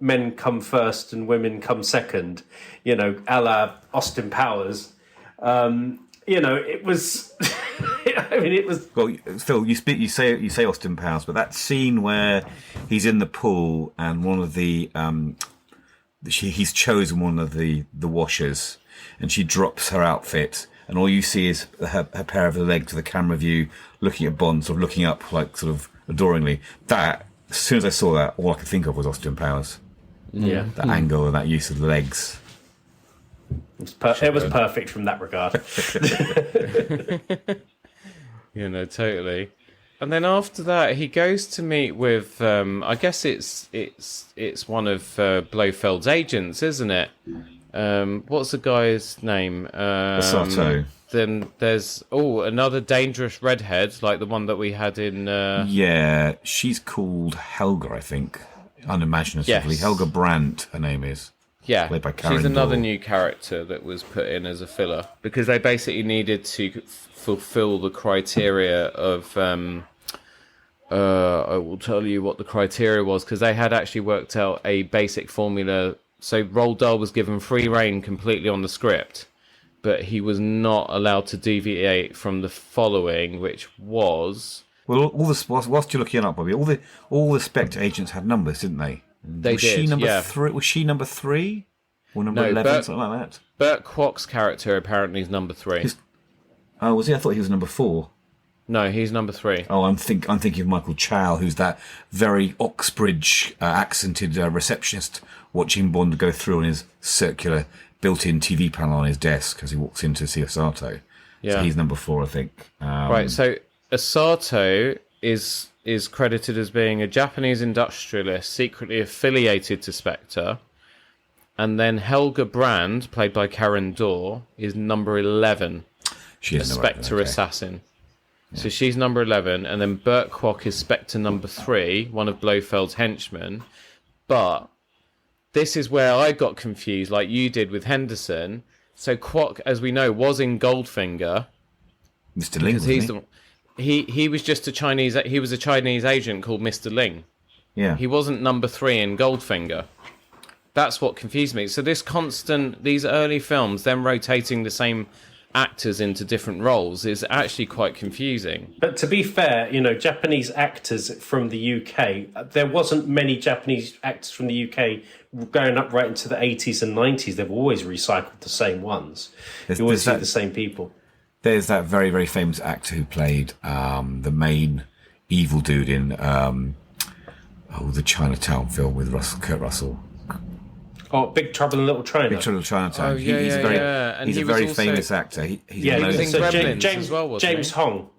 men come first and women come second, a la Austin Powers. It was... I mean, it was... Well, Phil, you say Austin Powers, but that scene where he's in the pool and one of the... he's chosen one of the washers, and she drops her outfit, and all you see is her pair of legs to the camera view, looking at Bond, sort of looking up, like, sort of adoringly. That, as soon as I saw that, all I could think of was Austin Powers. Yeah. That angle and that use of the legs. It was perfect from that regard. Totally. And then after that, he goes to meet with, I guess it's one of Blofeld's agents, isn't it? What's the guy's name? Roberto. Then there's another dangerous redhead, like the one that we had in. Yeah, she's called Helga, I think, unimaginatively. Yes. Helga Brandt, her name is. Yeah, played by Karen she's another Dor. new character that was put in as a filler because they basically needed to fulfill the criteria of. I will tell you what the criteria was because they had actually worked out a basic formula. So Roald Dahl was given free rein completely on the script, but he was not allowed to deviate from the following, which was. Well, whilst you're looking it up, Bobby, all the Spectre agents had numbers, didn't they? They was did. She number yeah. three? Was she number 3 or number 11, something like that? Burt Kwok's character apparently is number 3. Oh, was he? I thought he was number 4. No, he's number 3. Oh, I'm thinking of Michael Chow, who's that very Oxbridge accented receptionist watching Bond go through on his circular built-in TV panel on his desk as he walks in to see Osato. Yeah. So he's number 4, I think. Right, so Osato is credited as being a Japanese industrialist secretly affiliated to Spectre. And then Helga Brand, played by Karen Dor, is number 11. She is a Spectre assassin. Yeah. So she's number 11. And then Burt Kwok is Spectre number 3, one of Blofeld's henchmen. But this is where I got confused, like you did with Henderson. So Kwok, as we know, was in Goldfinger. Mr. Ling, wasn't he was just a Chinese agent called Mr. Ling. Yeah. He wasn't number 3 in Goldfinger. That's what confused me. So these early films, them rotating the same actors into different roles is actually quite confusing. But to be fair, Japanese actors from the UK, there wasn't many Japanese actors from the UK going up right into the 80s and 90s. They've always recycled the same ones. You always see the same people. There's that very, very famous actor who played the main evil dude in the Chinatown film with Kurt Russell. Oh, Big Trouble in Little China. Big Trouble in Chinatown. Oh, yeah, he's a very famous actor. He was in Gremlins as well, wasn't James Hong.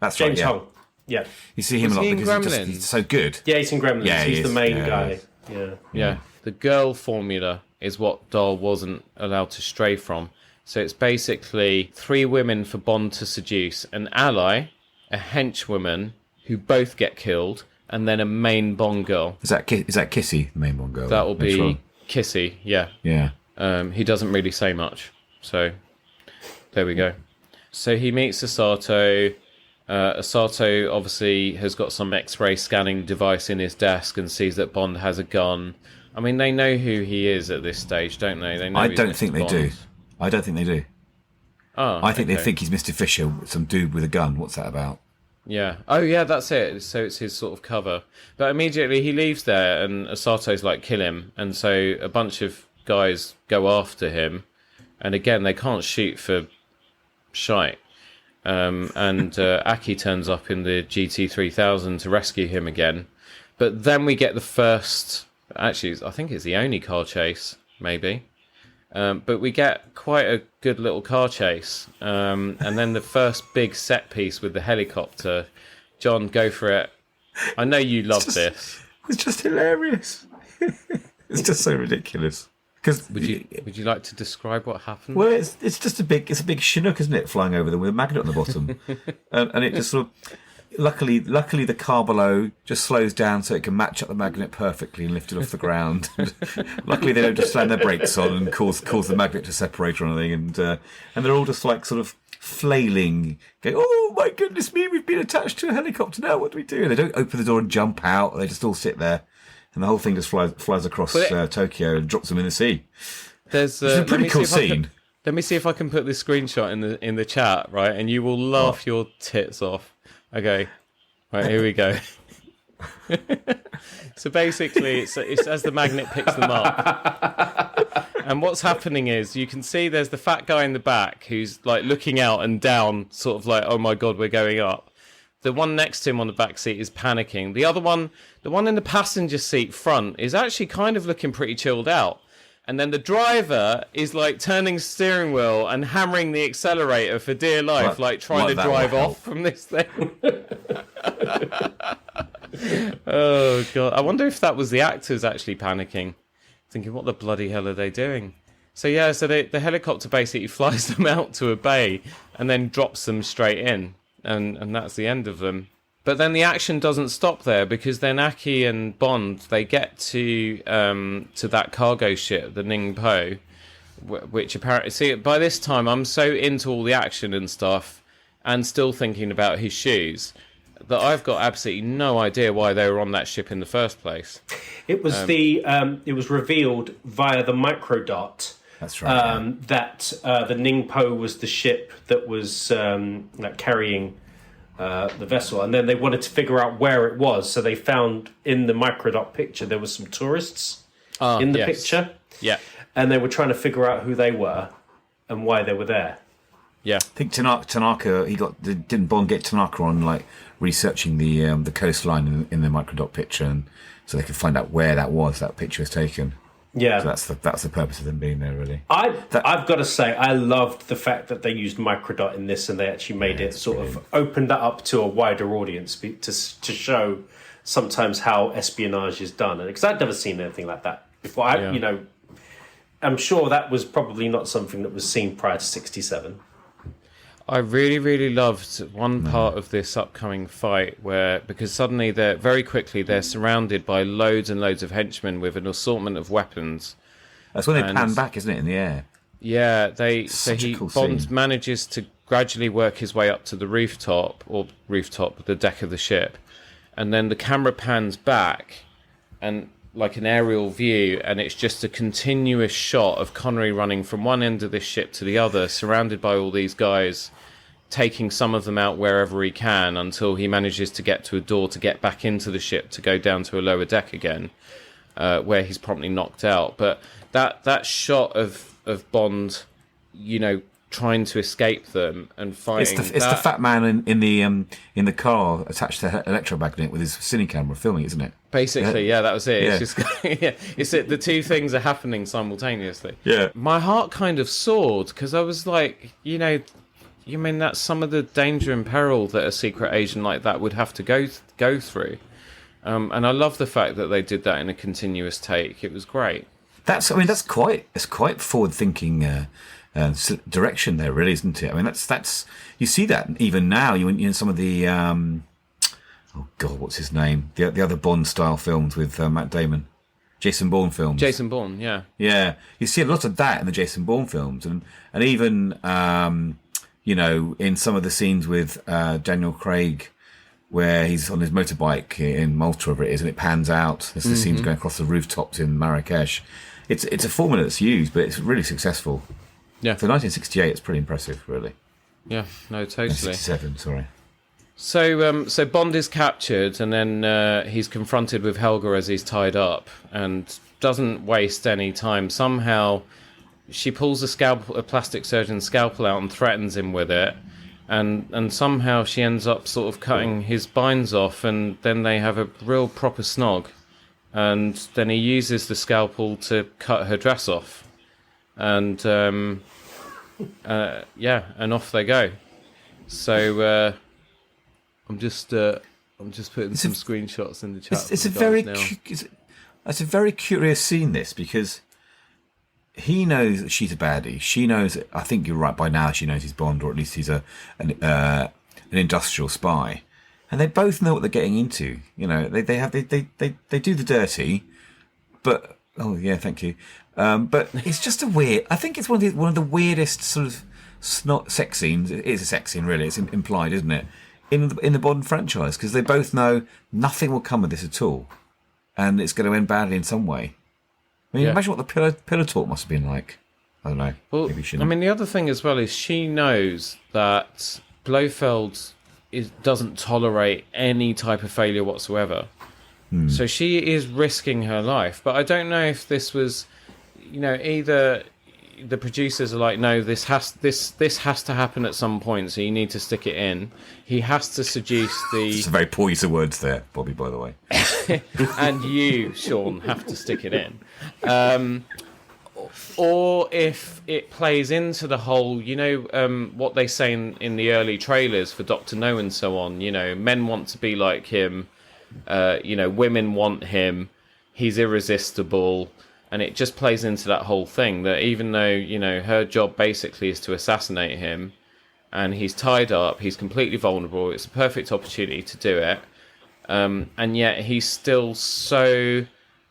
That's James right, Hong. Yeah. You see him a lot because he's so good. Yeah, he's in Gremlins. Yeah, he's the main guy. Yeah. The girl formula is what Dahl wasn't allowed to stray from. So it's basically 3 women for Bond to seduce, an ally, a henchwoman, who both get killed, and then a main Bond girl. Is that Kissy, the main Bond girl? That will be Kissy, yeah. Yeah. He doesn't really say much, so there we go. So he meets Asato. Asato obviously has got some X-ray scanning device in his desk and sees that Bond has a gun. I mean, they know who he is at this stage, don't they? They know I don't think they do. I don't think they do. Oh, I think they think he's Mr. Fisher, some dude with a gun. What's that about? Yeah. Oh, yeah, that's it. So it's his sort of cover. But immediately he leaves there and Asato's like, kill him. And so a bunch of guys go after him. And again, they can't shoot for shite. And Aki turns up in the GT3000 to rescue him again. But then we get the first... Actually, I think it's the only car chase, maybe. But we get quite a good little car chase. And then the first big set piece with the helicopter. John, go for it. I know you love this. It's just hilarious. It's just so ridiculous. Would you like to describe what happened? Well, it's just a big Chinook, isn't it, flying over them with a magnet on the bottom, and it just sort of. Luckily, the car below just slows down so it can match up the magnet perfectly and lift it off the ground. Luckily, they don't just slam their brakes on and cause the magnet to separate or anything. And they're all just like sort of flailing, going, "Oh my goodness me, we've been attached to a helicopter now. What do we do?" And they don't open the door and jump out. They just all sit there, and the whole thing just flies across Tokyo and drops them in the sea. There's a pretty cool scene. Let me see if I can put this screenshot in the chat, right? And you will laugh your tits off. Okay, right, here we go. So basically, it's as the magnet picks them up. And what's happening is you can see there's the fat guy in the back who's like looking out and down, sort of like, oh my God, we're going up. The one next to him on the back seat is panicking. The other one, the one in the passenger seat front, is actually kind of looking pretty chilled out. And then the driver is like turning steering wheel and hammering the accelerator for dear life, like trying to drive off from this thing. Oh, God. I wonder if that was the actors actually panicking, thinking, what the bloody hell are they doing? So, yeah, so the helicopter basically flies them out to a bay and then drops them straight in. And that's the end of them. But then the action doesn't stop there, because then Aki and Bond, they get to that cargo ship, the Ningpo, which apparently... See, by this time, I'm so into all the action and stuff, and still thinking about his shoes, that I've got absolutely no idea why they were on that ship in the first place. It was it was revealed via the microdot. That's right. That the Ningpo was the ship that was carrying... the vessel, and then they wanted to figure out where it was, so they found in the microdot picture there was some tourists in the picture, and they were trying to figure out who they were and why they were there. I think Tanaka, didn't Bond get Tanaka on like researching the coastline in the microdot picture, and so they could find out where that picture was taken. So that's the purpose of them being there, really. I've got to say, I loved the fact that they used microdot in this, and they actually made it sort of opened that up to a wider audience to show sometimes how espionage is done. Because I'd never seen anything like that before. I'm sure that was probably not something that was seen prior to '67. I really, really loved one part of this upcoming fight because suddenly they're surrounded by loads and loads of henchmen with an assortment of weapons. That's when they pan back, isn't it, in the air? Yeah, Bond scene. manages to gradually work his way up to the the deck of the ship, and then the camera pans back, and like an aerial view, and it's just a continuous shot of Connery running from one end of this ship to the other, surrounded by all these guys, taking some of them out wherever he can until he manages to get to a door to get back into the ship to go down to a lower deck again, where he's promptly knocked out. But that shot of Bond, trying to escape them and fighting. It's the fat man in the car attached to the electromagnet with his cine camera filming, isn't it? Basically, that was it. Yeah. It's just it's the two things are happening simultaneously. Yeah. My heart kind of soared because I was like, you mean that's some of the danger and peril that a secret agent like that would have to go through. And I love the fact that they did that in a continuous take. It was great. That's quite forward thinking. Direction there, really, isn't it? I mean, that's you see that even now. Some of the oh God, what's his name? The other Bond style films with Matt Damon, Jason Bourne films. Jason Bourne, yeah. Yeah, you see a lot of that in the Jason Bourne films, and even in some of the scenes with Daniel Craig, where he's on his motorbike in Malta, wherever it is, and it pans out. There's the scenes going across the rooftops in Marrakesh. It's a formula that's used, but it's really successful. Yeah. For 1968, it's pretty impressive, really. Yeah, no, totally. 1967, sorry. So Bond is captured, and then he's confronted with Helga as he's tied up, and doesn't waste any time. Somehow, she pulls a plastic surgeon's scalpel out and threatens him with it, and somehow she ends up sort of cutting his spines off, and then they have a real proper snog, and then he uses the scalpel to cut her dress off, and and off they go. So. I'm just putting some screenshots in the chat. It's a very curious scene, this, because he knows that she's a baddie. She knows. I think you're right. By now, she knows he's Bond, or at least he's an industrial spy, and they both know what they're getting into. You know, they do the dirty, but oh yeah, thank you. But it's just a weird. I think it's one of the weirdest sort of sex scenes. It is a sex scene, really. It's implied, isn't it? In the Bond franchise, because they both know nothing will come of this at all, and it's going to end badly in some way. I mean, imagine what the pillow talk must have been like. I don't know. Well, maybe shouldn't. I mean, the other thing as well is she knows that Blofeld doesn't tolerate any type of failure whatsoever. So she is risking her life. But I don't know if this was, either the producers are like, no, this has to happen at some point, so you need to stick it in. He has to seduce the... It's a very poor use of words there, Bobby, by the way. And you, Sean, have to stick it in. Or if it plays into the whole, what they say in the early trailers for Dr. No and so on, men want to be like him, women want him, he's irresistible... And it just plays into that whole thing that even though, her job basically is to assassinate him, and he's tied up, he's completely vulnerable, it's a perfect opportunity to do it, and yet he's still so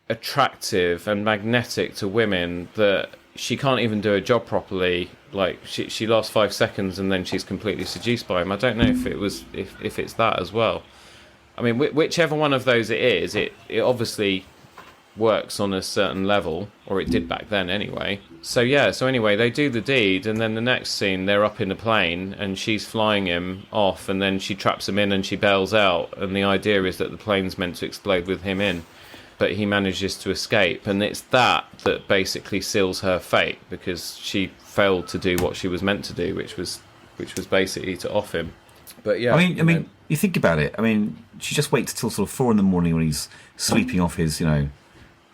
attractive and magnetic to women that she can't even do her job properly. Like, she lasts 5 seconds and then she's completely seduced by him. I don't know if it's that as well. I mean, whichever one of those it is, it obviously... works on a certain level, or it did back then anyway. So anyway, they do the deed, and then the next scene they're up in a plane and she's flying him off, and then she traps him in and she bails out, and the idea is that the plane's meant to explode with him in, but he manages to escape, and it's that basically seals her fate, because she failed to do what she was meant to do, which was basically to off him. But yeah, I mean, you think about it. I mean, she just waits till sort of 4 a.m. when he's sleeping off his,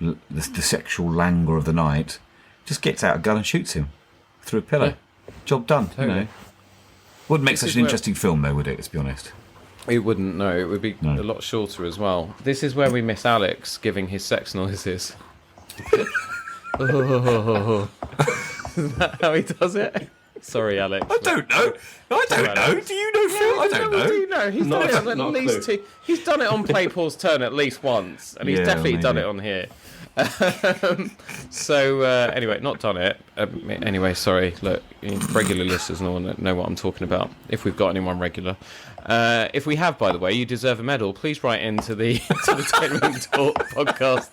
the sexual languor of the night, just gets out a gun and shoots him through a pillow. Yeah. Job done. Totally. Wouldn't make such an interesting film, though, would it? Let's be honest. It wouldn't. No, it would be a lot shorter as well. This is where we miss Alex giving his sex noises. Oh. Is that how he does it? Sorry, Alex. I don't know. I don't know. Do you know, Phil? I don't know. I do know. He's done it on at least two. He's done it on Play Pause Turn at least once, and he's definitely done it on here. Anyway, not done it. Anyway, sorry. Look, regular listeners know what I'm talking about. If we've got anyone regular, if we have, by the way, you deserve a medal. Please write into the Tailoring Talk podcast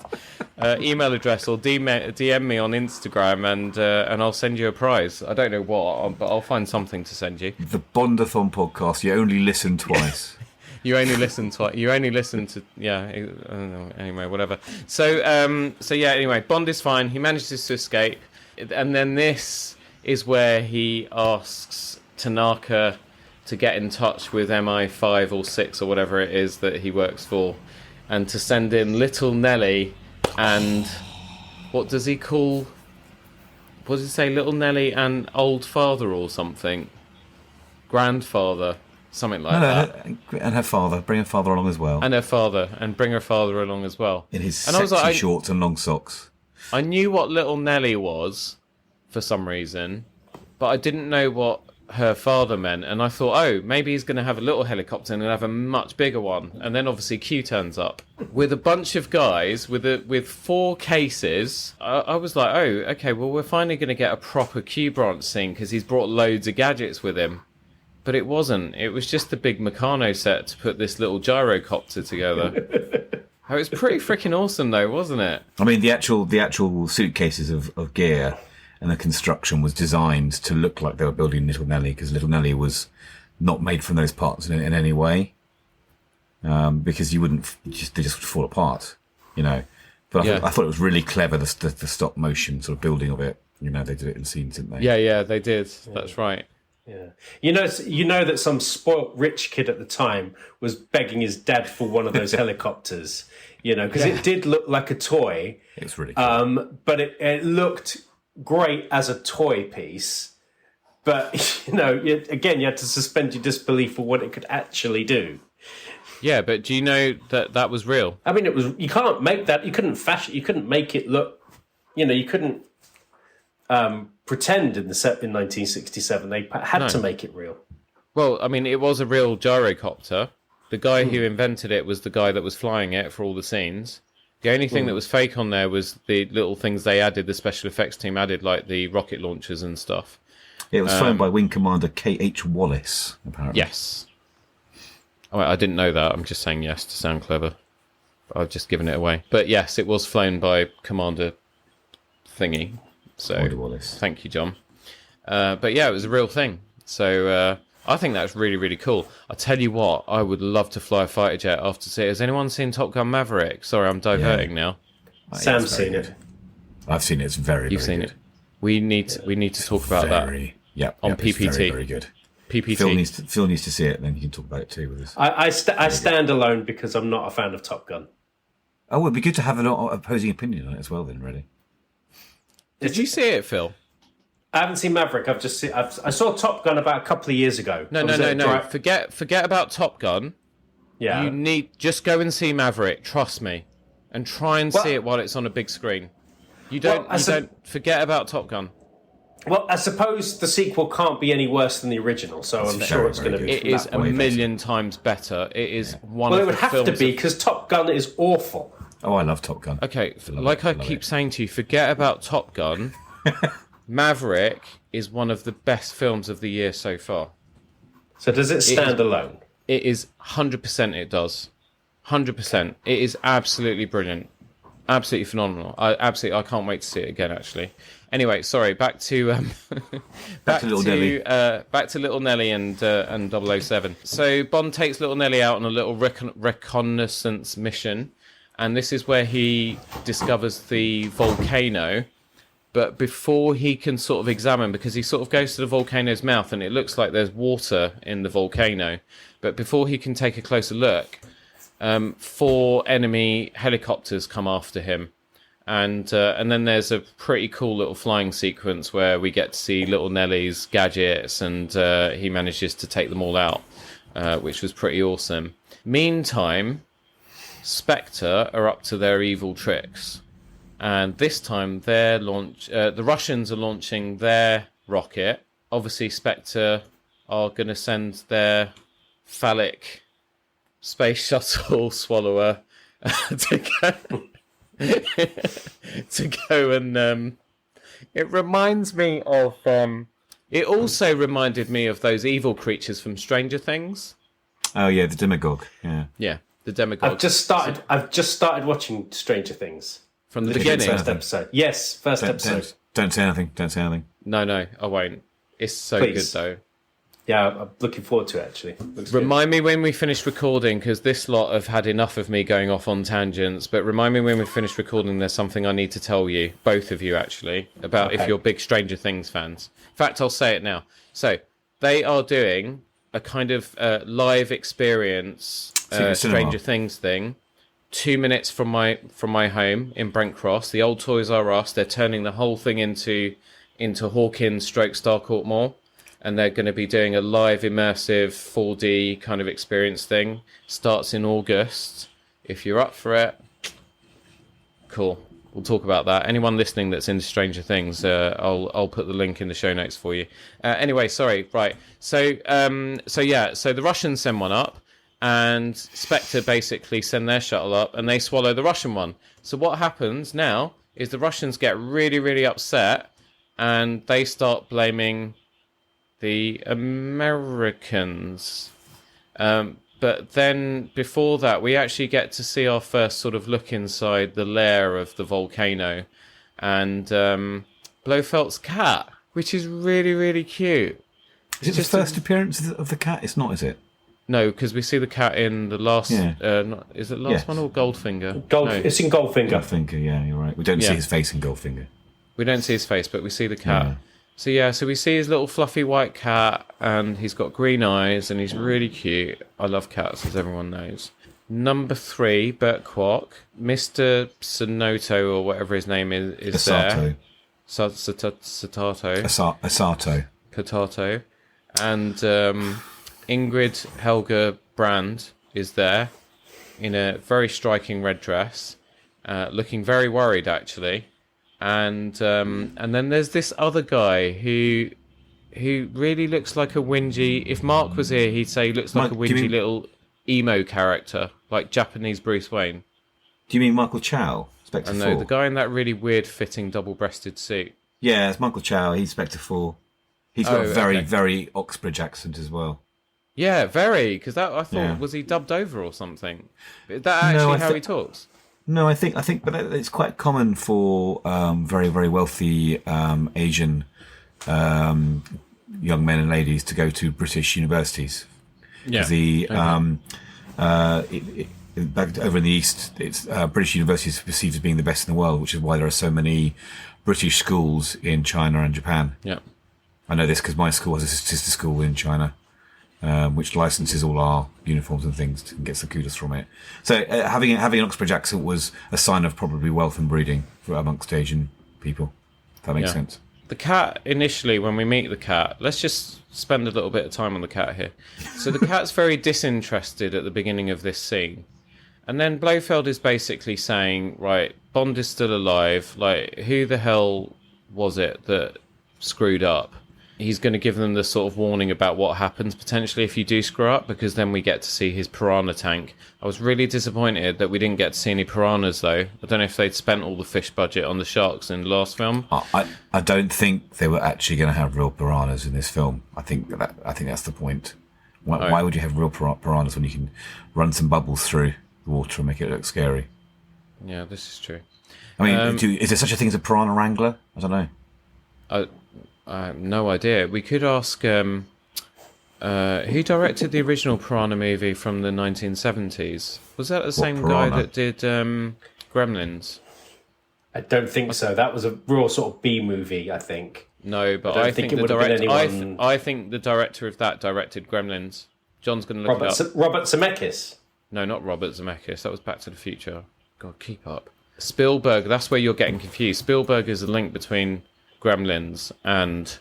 email address, or DM me on Instagram, and I'll send you a prize. I don't know what, but I'll find something to send you. The Bondathon podcast. You only listen twice. You only listen to I don't know, anyway, whatever. So anyway, Bond is fine. He manages to escape, and then this is where he asks Tanaka to get in touch with MI5 or 6 or whatever it is that he works for, and to send in Little Nelly and what does he call? What does he say? Little Nelly and old father or something, grandfather. Something like that. And her father. Bring her father along as well. And her father. And bring her father along as well. In his sexy shorts and long socks. I knew what Little Nelly was, for some reason, but I didn't know what her father meant, and I thought, oh, maybe he's going to have a little helicopter and he'll have a much bigger one. And then obviously Q turns up with a bunch of guys with 4 cases. I was like, oh, okay, well, we're finally going to get a proper Q branch scene because he's brought loads of gadgets with him. But it wasn't. It was just the big Meccano set to put this little gyrocopter together. It was pretty freaking awesome, though, wasn't it? I mean, the actual suitcases of gear and the construction was designed to look like they were building Little Nelly, because Little Nelly was not made from those parts in any way, because they just would fall apart, you know. But I thought it was really clever, the stop motion sort of building of it. You know, they did it in scenes, didn't they? Yeah, they did. That's right. Yeah, you know that some spoilt rich kid at the time was begging his dad for one of those helicopters, you know, because it did look like a toy. It's really cool. But it looked great as a toy piece. But, you know, again, you had to suspend your disbelief for what it could actually do. Yeah, but do you know that was real? I mean, you can't make that. You couldn't make it look, you know, you couldn't pretend in 1967. They had to make it real. Well, I mean, it was a real gyrocopter. The guy who invented it was the guy that was flying it for all the scenes. The only thing that was fake on there was the little things they added, the special effects team added, like the rocket launchers and stuff. It was flown by Wing Commander K.H. Wallace, apparently. Yes. Oh, I didn't know that. I'm just saying yes to sound clever. I've just given it away. But yes, it was flown by Commander Thingy. So Wallace. Thank you, John. But yeah, it was a real thing. So I think that's really, really cool. I'll tell you what, I would love to fly a fighter jet after seeing it. Has anyone seen Top Gun Maverick? Sorry, I'm diverting now. Sam's seen it. I've seen it. It's very, You've very seen good. it. We need to talk about that. On PPT. Very, very good. PPT. Phil needs to see it, then he can talk about it too with us. I stand alone because I'm not a fan of Top Gun. Oh, it'd be good to have an opposing opinion on it as well, then, really. Did you see it, Phil? I haven't seen Maverick. I saw Top Gun about a couple of years ago. No. Forget about Top Gun. Yeah. You need just go and see Maverick. Trust me, and try and see it while it's on a big screen. You don't forget about Top Gun. Well, I suppose the sequel can't be any worse than the original, so I'm sure it's going to be. It is a million times better. It is one of the films. Well, it would have to be because Top Gun is awful. Oh, I love Top Gun. Okay, I keep saying to you, forget about Top Gun. Maverick is one of the best films of the year so far. So does it stand alone? It is 100%. It does, 100%. It is absolutely brilliant, absolutely phenomenal. I can't wait to see it again. Actually, anyway, sorry. Back to Little Nelly. Back to Little Nelly and 007. So Bond takes Little Nelly out on a little reconnaissance mission. And this is where he discovers the volcano. But before he can sort of examine, because he sort of goes to the volcano's mouth and it looks like there's water in the volcano. But before he can take a closer look, 4 enemy helicopters come after him. And then there's a pretty cool little flying sequence where we get to see Little Nelly's gadgets and he manages to take them all out, which was pretty awesome. Meantime, Spectre are up to their evil tricks, and this time the Russians are launching their rocket. Obviously, Spectre are going to send their phallic space shuttle swallower to go and it reminds me of it also reminded me of those evil creatures from Stranger Things. Oh yeah, the Demagogue. Yeah. The Demagogue. I've just started watching Stranger Things from the beginning. First episode. Yes, first episode. Don't say anything. Don't say anything. No, I won't. It's so good though. Yeah, I'm looking forward to it. Actually, remind me when we finish recording, because this lot have had enough of me going off on tangents. But remind me when we finish recording. There's something I need to tell you, both of you actually, about if you're big Stranger Things fans. In fact, I'll say it now. So they are doing a kind of live experience Stranger Things thing 2 minutes from my home in Brent Cross, the old Toys R Us. They're turning the whole thing into Hawkins / Starcourt Mall, and they're going to be doing a live immersive 4D kind of experience thing. Starts in August. If you're up for it, cool. we'll talk about that. Anyone listening that's into Stranger Things, I'll put the link in the show notes for you. Anyway, sorry, right. So the Russians send one up, and Spectre basically send their shuttle up, and they swallow the Russian one. So what happens now is the Russians get really, really upset, and they start blaming the Americans. But then before that, we actually get to see our first sort of look inside the lair of the volcano, and Blofeld's cat, which is really, really cute. Is it the first appearance of the cat? It's not, is it? No, because we see the cat in the last... is it the last one or Goldfinger? No. It's in Goldfinger. Goldfinger, yeah, you're right. We don't see his face in Goldfinger. We don't see his face, but we see the cat. Yeah. So we see his little fluffy white cat, and he's got green eyes, and he's really cute. I love cats, as everyone knows. Number 3, Bert Kwok. Mr. Sonoto, or whatever his name is there. Satato. Potato. And Ingrid Helga Brand is there in a very striking red dress, looking very worried, actually. And then there's this other guy who really looks like a whingy. If Mark was here, he'd say he looks like a whingy little emo character, like Japanese Bruce Wayne. Do you mean Michael Chow, Spectre 4? No, the guy in that really weird fitting double-breasted suit. Yeah, it's Michael Chow. He's Spectre 4. He's got a very, very Oxbridge accent as well. Yeah, very, because I thought, was he dubbed over or something? Is that actually how he talks? No, I think, but it's quite common for very, very wealthy Asian young men and ladies to go to British universities. Yeah. Back over in the East, it's British universities are perceived as being the best in the world, which is why there are so many British schools in China and Japan. Yeah. I know this because my school has a sister school in China, which licenses all our uniforms and things and gets the kudos from it. So having an Oxbridge accent was a sign of probably wealth and breeding amongst Asian people. If that makes sense. The cat, initially, when we meet the cat, let's just spend a little bit of time on the cat here. So the cat's very disinterested at the beginning of this scene. And then Blofeld is basically saying, right, Bond is still alive. Like, who the hell was it that screwed up? He's going to give them the sort of warning about what happens potentially if you do screw up, because then we get to see his piranha tank. I was really disappointed that we didn't get to see any piranhas, though. I don't know if they'd spent all the fish budget on the sharks in the last film. I don't think they were actually going to have real piranhas in this film. I think that's the point. Why would you have real piranhas when you can run some bubbles through the water and make it look scary? Yeah, this is true. I mean, is there such a thing as a piranha wrangler? I don't know. I have no idea. We could ask who directed the original Piranha movie from the 1970s. Was that the same guy that did Gremlins? I don't think so. That was a real sort of B movie, I think. No, but I think the director. I think the director of that directed Gremlins. John's going to look it up. Robert Zemeckis. No, not Robert Zemeckis. That was Back to the Future. God, keep up. Spielberg. That's where you're getting confused. Spielberg is a link between Gremlins and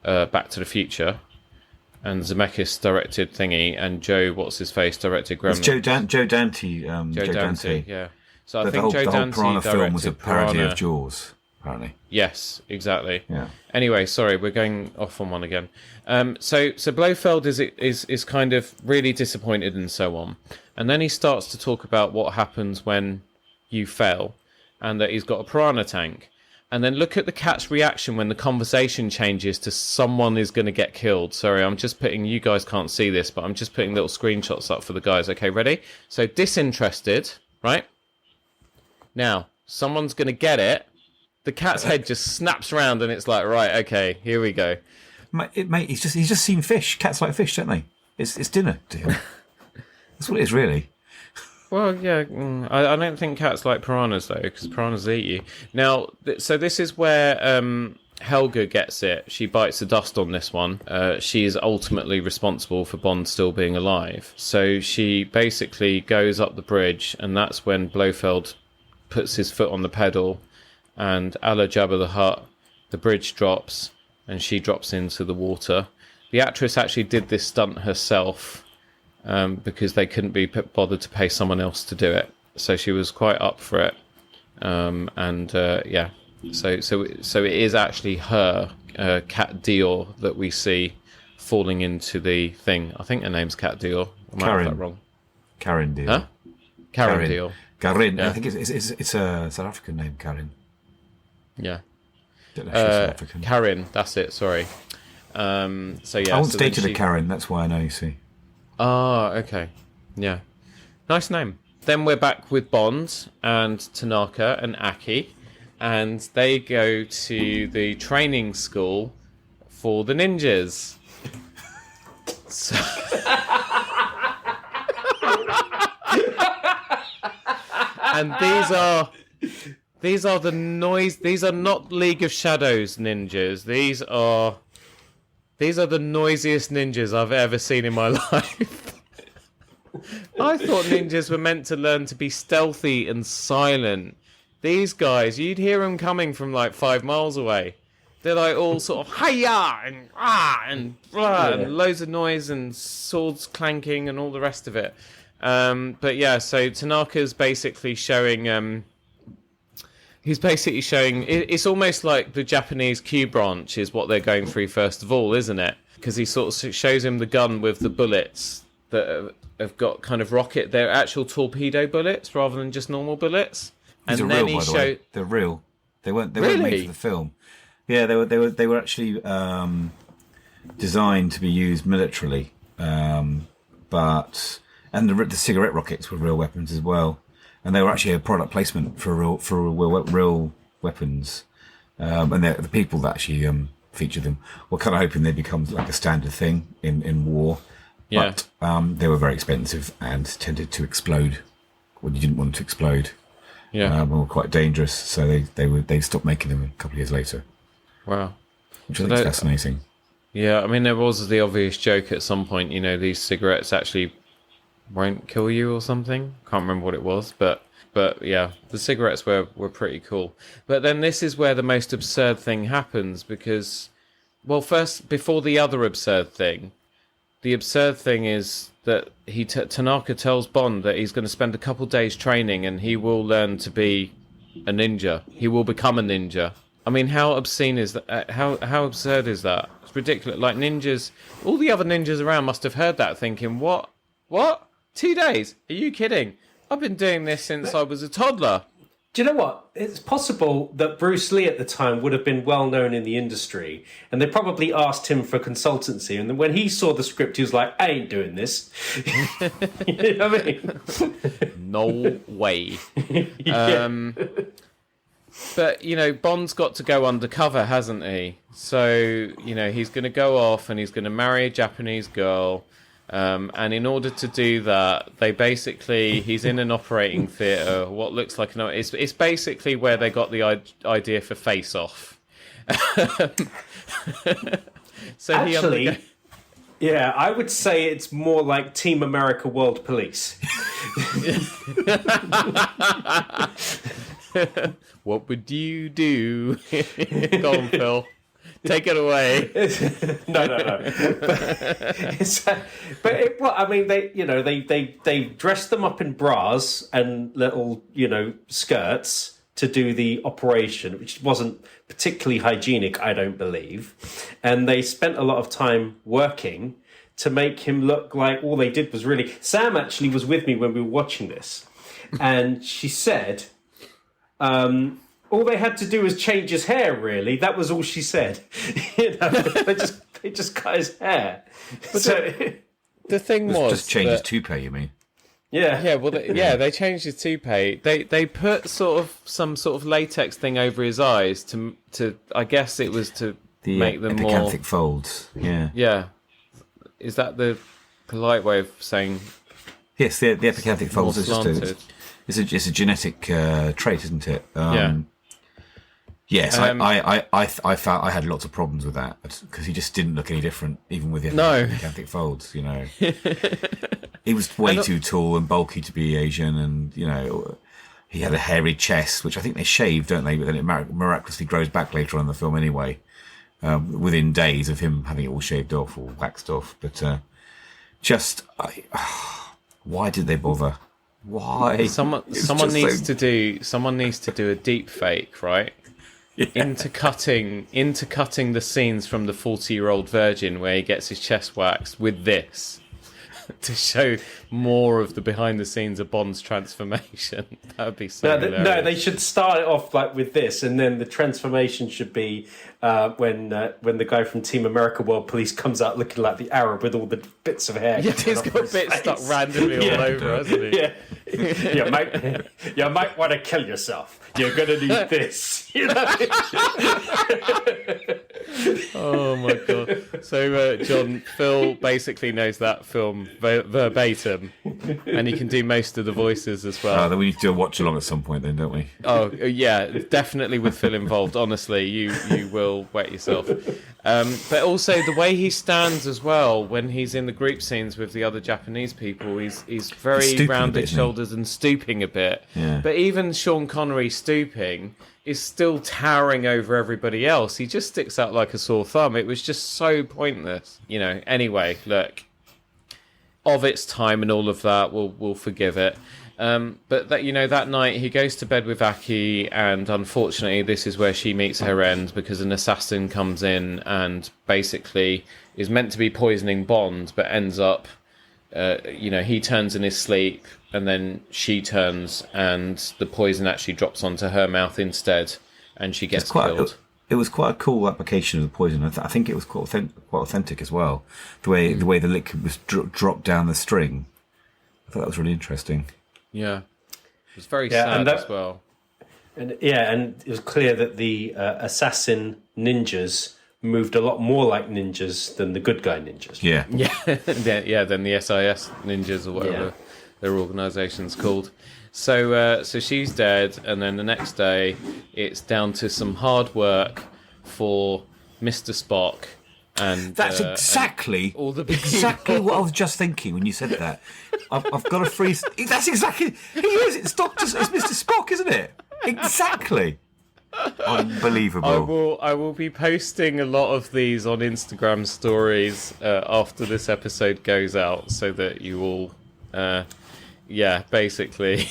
Back to the Future, and Zemeckis directed Thingy, and Joe what's-his-face directed Gremlins. It's Joe Dante. Joe Dante, yeah. So I think the whole Piranha film was a parody Piranha. of Jaws, apparently. Yes, exactly. Yeah. Anyway, sorry, we're going off on one again. So Blofeld is kind of really disappointed and so on, and then he starts to talk about what happens when you fail, and that he's got a piranha tank. And then look at the cat's reaction when the conversation changes to someone is going to get killed. Sorry, I'm just putting, you guys can't see this, but I'm just putting little screenshots up for the guys. Okay, ready? So disinterested, right? Now, someone's going to get it. The cat's head just snaps around and it's like, right, okay, here we go. Mate, he's just seen fish. Cats like fish, don't they? It's dinner to him. That's what it is, really. Well, yeah, I don't think cats like piranhas, though, because piranhas eat you. Now, so this is where Helga gets it. She bites the dust on this one. She is ultimately responsible for Bond still being alive. So she basically goes up the bridge, and that's when Blofeld puts his foot on the pedal, and a la Jabba the Hutt, the bridge drops, and she drops into the water. The actress actually did this stunt herself, because they couldn't be bothered to pay someone else to do it. So she was quite up for it. Yeah. So it is actually her, Cat Dior, that we see falling into the thing. I think her name's Cat Dior. I might have that wrong. Karen Dior. Huh? Karen Dior. Karin. Yeah. I think it's a South African name, Karin. Yeah. Don't know if she's South African. Karen, that's it. Sorry. So yeah. I once dated a Karen. That's why I know. You see. Oh, okay. Yeah. Nice name. Then we're back with Bond and Tanaka and Aki, and they go to the training school for the ninjas. So... and these are the noise. These are not League of Shadows ninjas. These are the noisiest ninjas I've ever seen in my life. I thought ninjas were meant to learn to be stealthy and silent. These guys, you'd hear them coming from like 5 miles away. They're like all sort of hi-ya and ah and blah and loads of noise and swords clanking and all the rest of it. But yeah, so Tanaka's basically showing. He's basically showing. It's almost like the Japanese Q branch is what they're going through first of all, isn't it? Because he sort of shows him the gun with the bullets that have got kind of rocket. They're actual torpedo bullets rather than just normal bullets. These are real, by the way. They're real. They weren't made for the film. Yeah, they were actually designed to be used militarily, but the cigarette rockets were real weapons as well, and they were actually a product placement for real weapons, and the people that actually featured them were kind of hoping they'd become like a standard thing in war. Yeah. But they were very expensive and tended to explode when you didn't want them to explode. Yeah, and were quite dangerous, so they stopped making them a couple of years later. Wow. Which I think is fascinating. Yeah, I mean, there was the obvious joke at some point, these cigarettes actually won't kill you or something. Can't remember what it was, but yeah, the cigarettes were pretty cool. But then this is where the most absurd thing happens because, well, first, before the other absurd thing, the absurd thing is that Tanaka tells Bond that he's going to spend a couple days training and he will learn to be a ninja. He will become a ninja. I mean, how obscene is that? How absurd is that? It's ridiculous. Like ninjas, all the other ninjas around must have heard that thinking, what? 2 days? Are you kidding? I've been doing this since I was a toddler. Do you know what? It's possible that Bruce Lee at the time would have been well known in the industry, and they probably asked him for consultancy. And then when he saw the script, he was like, "I ain't doing this." You know what I mean? No way. Yeah. But, Bond's got to go undercover, hasn't he? So, he's going to go off and he's going to marry a Japanese girl. And in order to do that, he's in an operating theatre, what looks like it's basically where they got the idea for Face Off. So actually, yeah, I would say it's more like Team America World Police. What would you do? Go on, Phil. Take it away. No. They dressed them up in bras and little, skirts to do the operation, which wasn't particularly hygienic, I don't believe. And they spent a lot of time working to make him look like all they did was really... Sam actually was with me when we were watching this, and she said... all they had to do was change his hair, really. That was all she said. They just cut his hair. But the thing was... Just change his toupee, you mean? Yeah. Yeah, well, they changed his toupee. They put some sort of latex thing over his eyes to I guess it was to make them more... The epicanthic folds, yeah. Yeah. Is that the polite way of saying... Yes, the epicanthic folds is just a genetic trait, isn't it? Yeah. Yes, I found I had lots of problems with that because he just didn't look any different, even with the epicanthic folds. He was way too tall and bulky to be Asian, and he had a hairy chest, which I think they shave, don't they? But then it miraculously grows back later on in the film anyway, within days of him having it all shaved off or waxed off. But why did they bother? Why? Someone needs to do a deep fake, right? Yeah. Intercutting the scenes from the 40-year-old virgin where he gets his chest waxed with this to show more of the behind the scenes of Bond's transformation. That would be so hilarious. No, they should start it off like with this, and then the transformation should be when the guy from Team America World Police comes out looking like the Arab with all the bits of hair. Yeah, he's got bits stuck randomly all over, hasn't he? Yeah. You might want to kill yourself. You're going to need this. You know? Oh my god! So John, Phil basically knows that film verbatim, and he can do most of the voices as well. Then we need to do a watch along at some point, then, don't we? Oh yeah, definitely with Phil involved. Honestly, you will wet yourself. But also the way he stands as well when he's in the group scenes with the other Japanese people, he's very rounded shoulders and stooping a bit. Yeah. But even Sean Connery stooping is still towering over everybody else. He just sticks out like a sore thumb. It was just so pointless, you know. Anyway, look, of its time and all of that, we'll forgive it. But that night he goes to bed with Aki, and unfortunately this is where she meets her end, because an assassin comes in and basically is meant to be poisoning Bond, but ends up, he turns in his sleep, and then she turns, and the poison actually drops onto her mouth instead, and she gets killed. It was quite a cool application of the poison. I think it was quite authentic as well. The way the liquid was dropped down the string. I thought that was really interesting. Yeah, it was very sad as well. And it was clear that the assassin ninjas moved a lot more like ninjas than the good guy ninjas. Yeah, than the SIS ninjas or whatever their organisation's called. So she's dead, and then the next day it's down to some hard work for Mr. Spock. And that's exactly what I was just thinking when you said that. I've got a freeze. That's exactly. He is. It's Mr. Spock, isn't it? Exactly. Unbelievable. I will be posting a lot of these on Instagram stories after this episode goes out, so that you all, basically.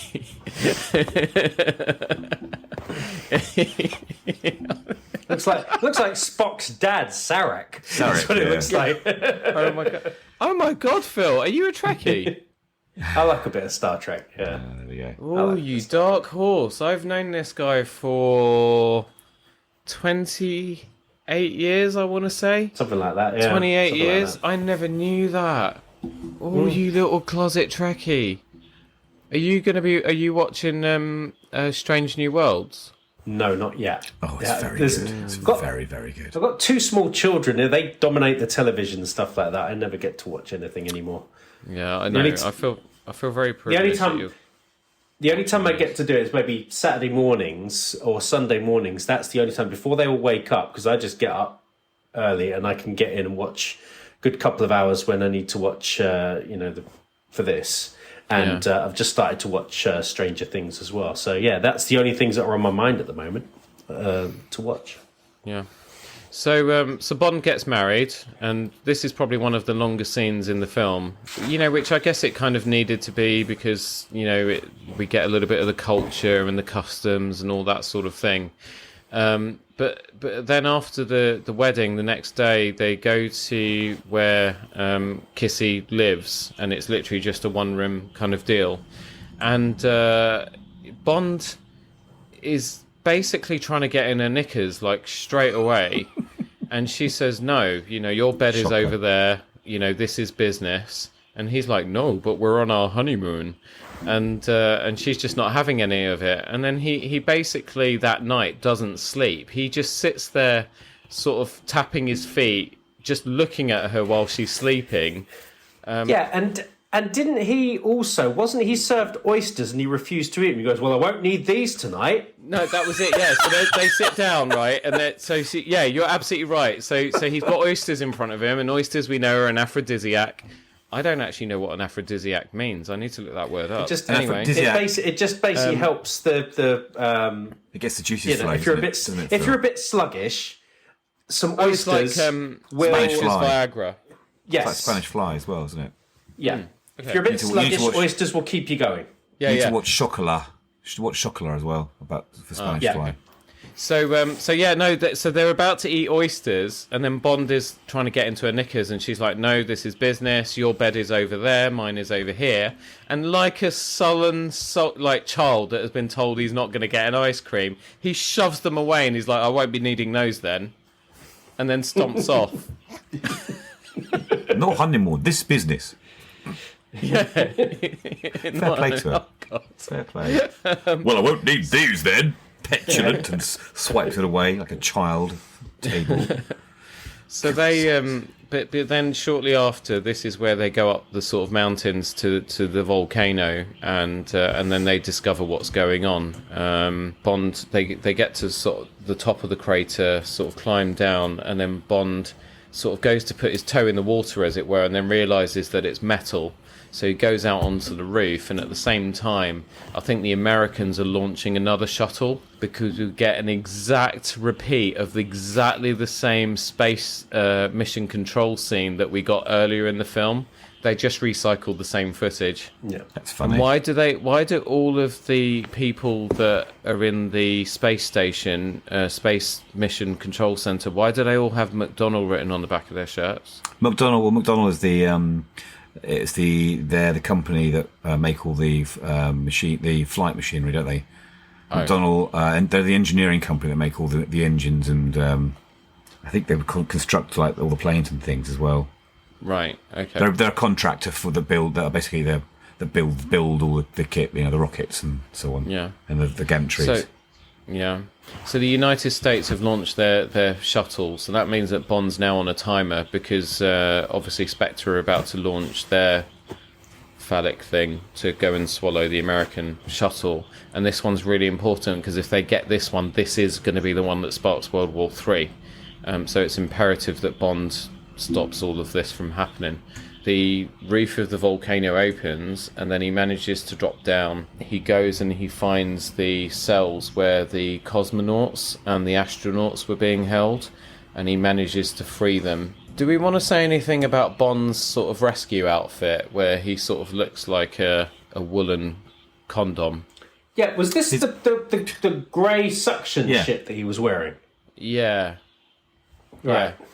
Looks like Spock's dad, Sarek. That's what it looks like. Oh my god, Phil, are you a Trekkie? I like a bit of Star Trek. Yeah. There we go. Oh, you dark horse! I've known this guy for 28 years. I want to say something like that. Yeah. 28 years. Like I never knew that. Oh, you little closet Trekkie. Are you watching Strange New Worlds? No, not yet. Oh, it's very good. It's very, very good. I've got two small children. They dominate the television and stuff like that. I never get to watch anything anymore. Yeah, I know. I feel very privileged. The only time I get to do it is maybe Saturday mornings or Sunday mornings. That's the only time before they all wake up, because I just get up early and I can get in and watch a good couple of hours when I need to watch, for this. And I've just started to watch Stranger Things as well. So, that's the only things that are on my mind at the moment to watch. Yeah. So Bond gets married, and this is probably one of the longest scenes in the film, which I guess it kind of needed to be, because, we get a little bit of the culture and the customs and all that sort of thing. But then after the wedding, the next day, they go to where Kissy lives, and it's literally just a one-room kind of deal. And Bond is basically trying to get in her knickers, like, straight away. And she says, no, your bed is over there, this is business. And he's like, no, but we're on our honeymoon. And she's just not having any of it. And then he basically that night doesn't sleep. He just sits there sort of tapping his feet, just looking at her while she's sleeping. And didn't he also, wasn't he served oysters and he refused to eat them? He goes, well, I won't need these tonight. No, that was it, yeah. So they sit down, right? And you're absolutely right. So he's got oysters in front of him, and oysters we know are an aphrodisiac. I don't actually know what an aphrodisiac means. I need to look that word up. It just basically helps the it gets the juices flowing. If you're a bit sluggish, some oysters will Viagra. Yes, it's like Spanish fly as well, isn't it? Yeah. Okay. If you're a bit sluggish, oysters will keep you going. Yeah, you need yeah. to watch Chocolat. You should watch Chocolat as well for Spanish yeah. Fly. So they're about to eat oysters, and then Bond is trying to get into her knickers, and she's like, "No, this is business. Your bed is over there, mine is over here." And like a sullen, child that has been told he's not going to get an ice cream, he shoves them away, and he's like, "I won't be needing those then," and then stomps off. No honeymoon. This business. Yeah, Fair play to her. God. Fair play. Well, I won't need these then. Petulant and swipes it away like a child table. So they, but then shortly after, this is where they go up the sort of mountains to the volcano, and then they discover what's going on. Bond, they get to sort of the top of the crater, sort of climb down, and then Bond sort of goes to put his toe in the water, as it were, and then realizes that it's metal. So he goes out onto the roof, and at the same time, I think the Americans are launching another shuttle, because we get an exact repeat of exactly the same space mission control scene that we got earlier in the film. They just recycled the same footage. Yeah, that's funny. And why do all of the people that are in the space station, space mission control center, why do they all have McDonnell written on the back of their shirts? McDonnell is the they're the company that make all the the flight machinery, don't they? Oh. McDonnell, and they're the engineering company that make all the engines, and I think they would construct like all the planes and things as well. Right. Okay. They're a contractor for the build. That basically they build all the kit, the rockets and so on. Yeah. And the gantries. So, yeah. So the United States have launched their shuttles, so that means that Bond's now on a timer, because obviously Spectre are about to launch their phallic thing to go and swallow the American shuttle, and this one's really important, because if they get this one, this is going to be the one that sparks World War III. So it's imperative that Bond stops all of this from happening. The roof of the volcano opens, and then he manages to drop down. He goes and he finds the cells where the cosmonauts and the astronauts were being held, and he manages to free them. Do we want to say anything about Bond's sort of rescue outfit, where he sort of looks like a woolen condom? Yeah, was this the grey suction shit that he was wearing? Yeah. Right. Yeah.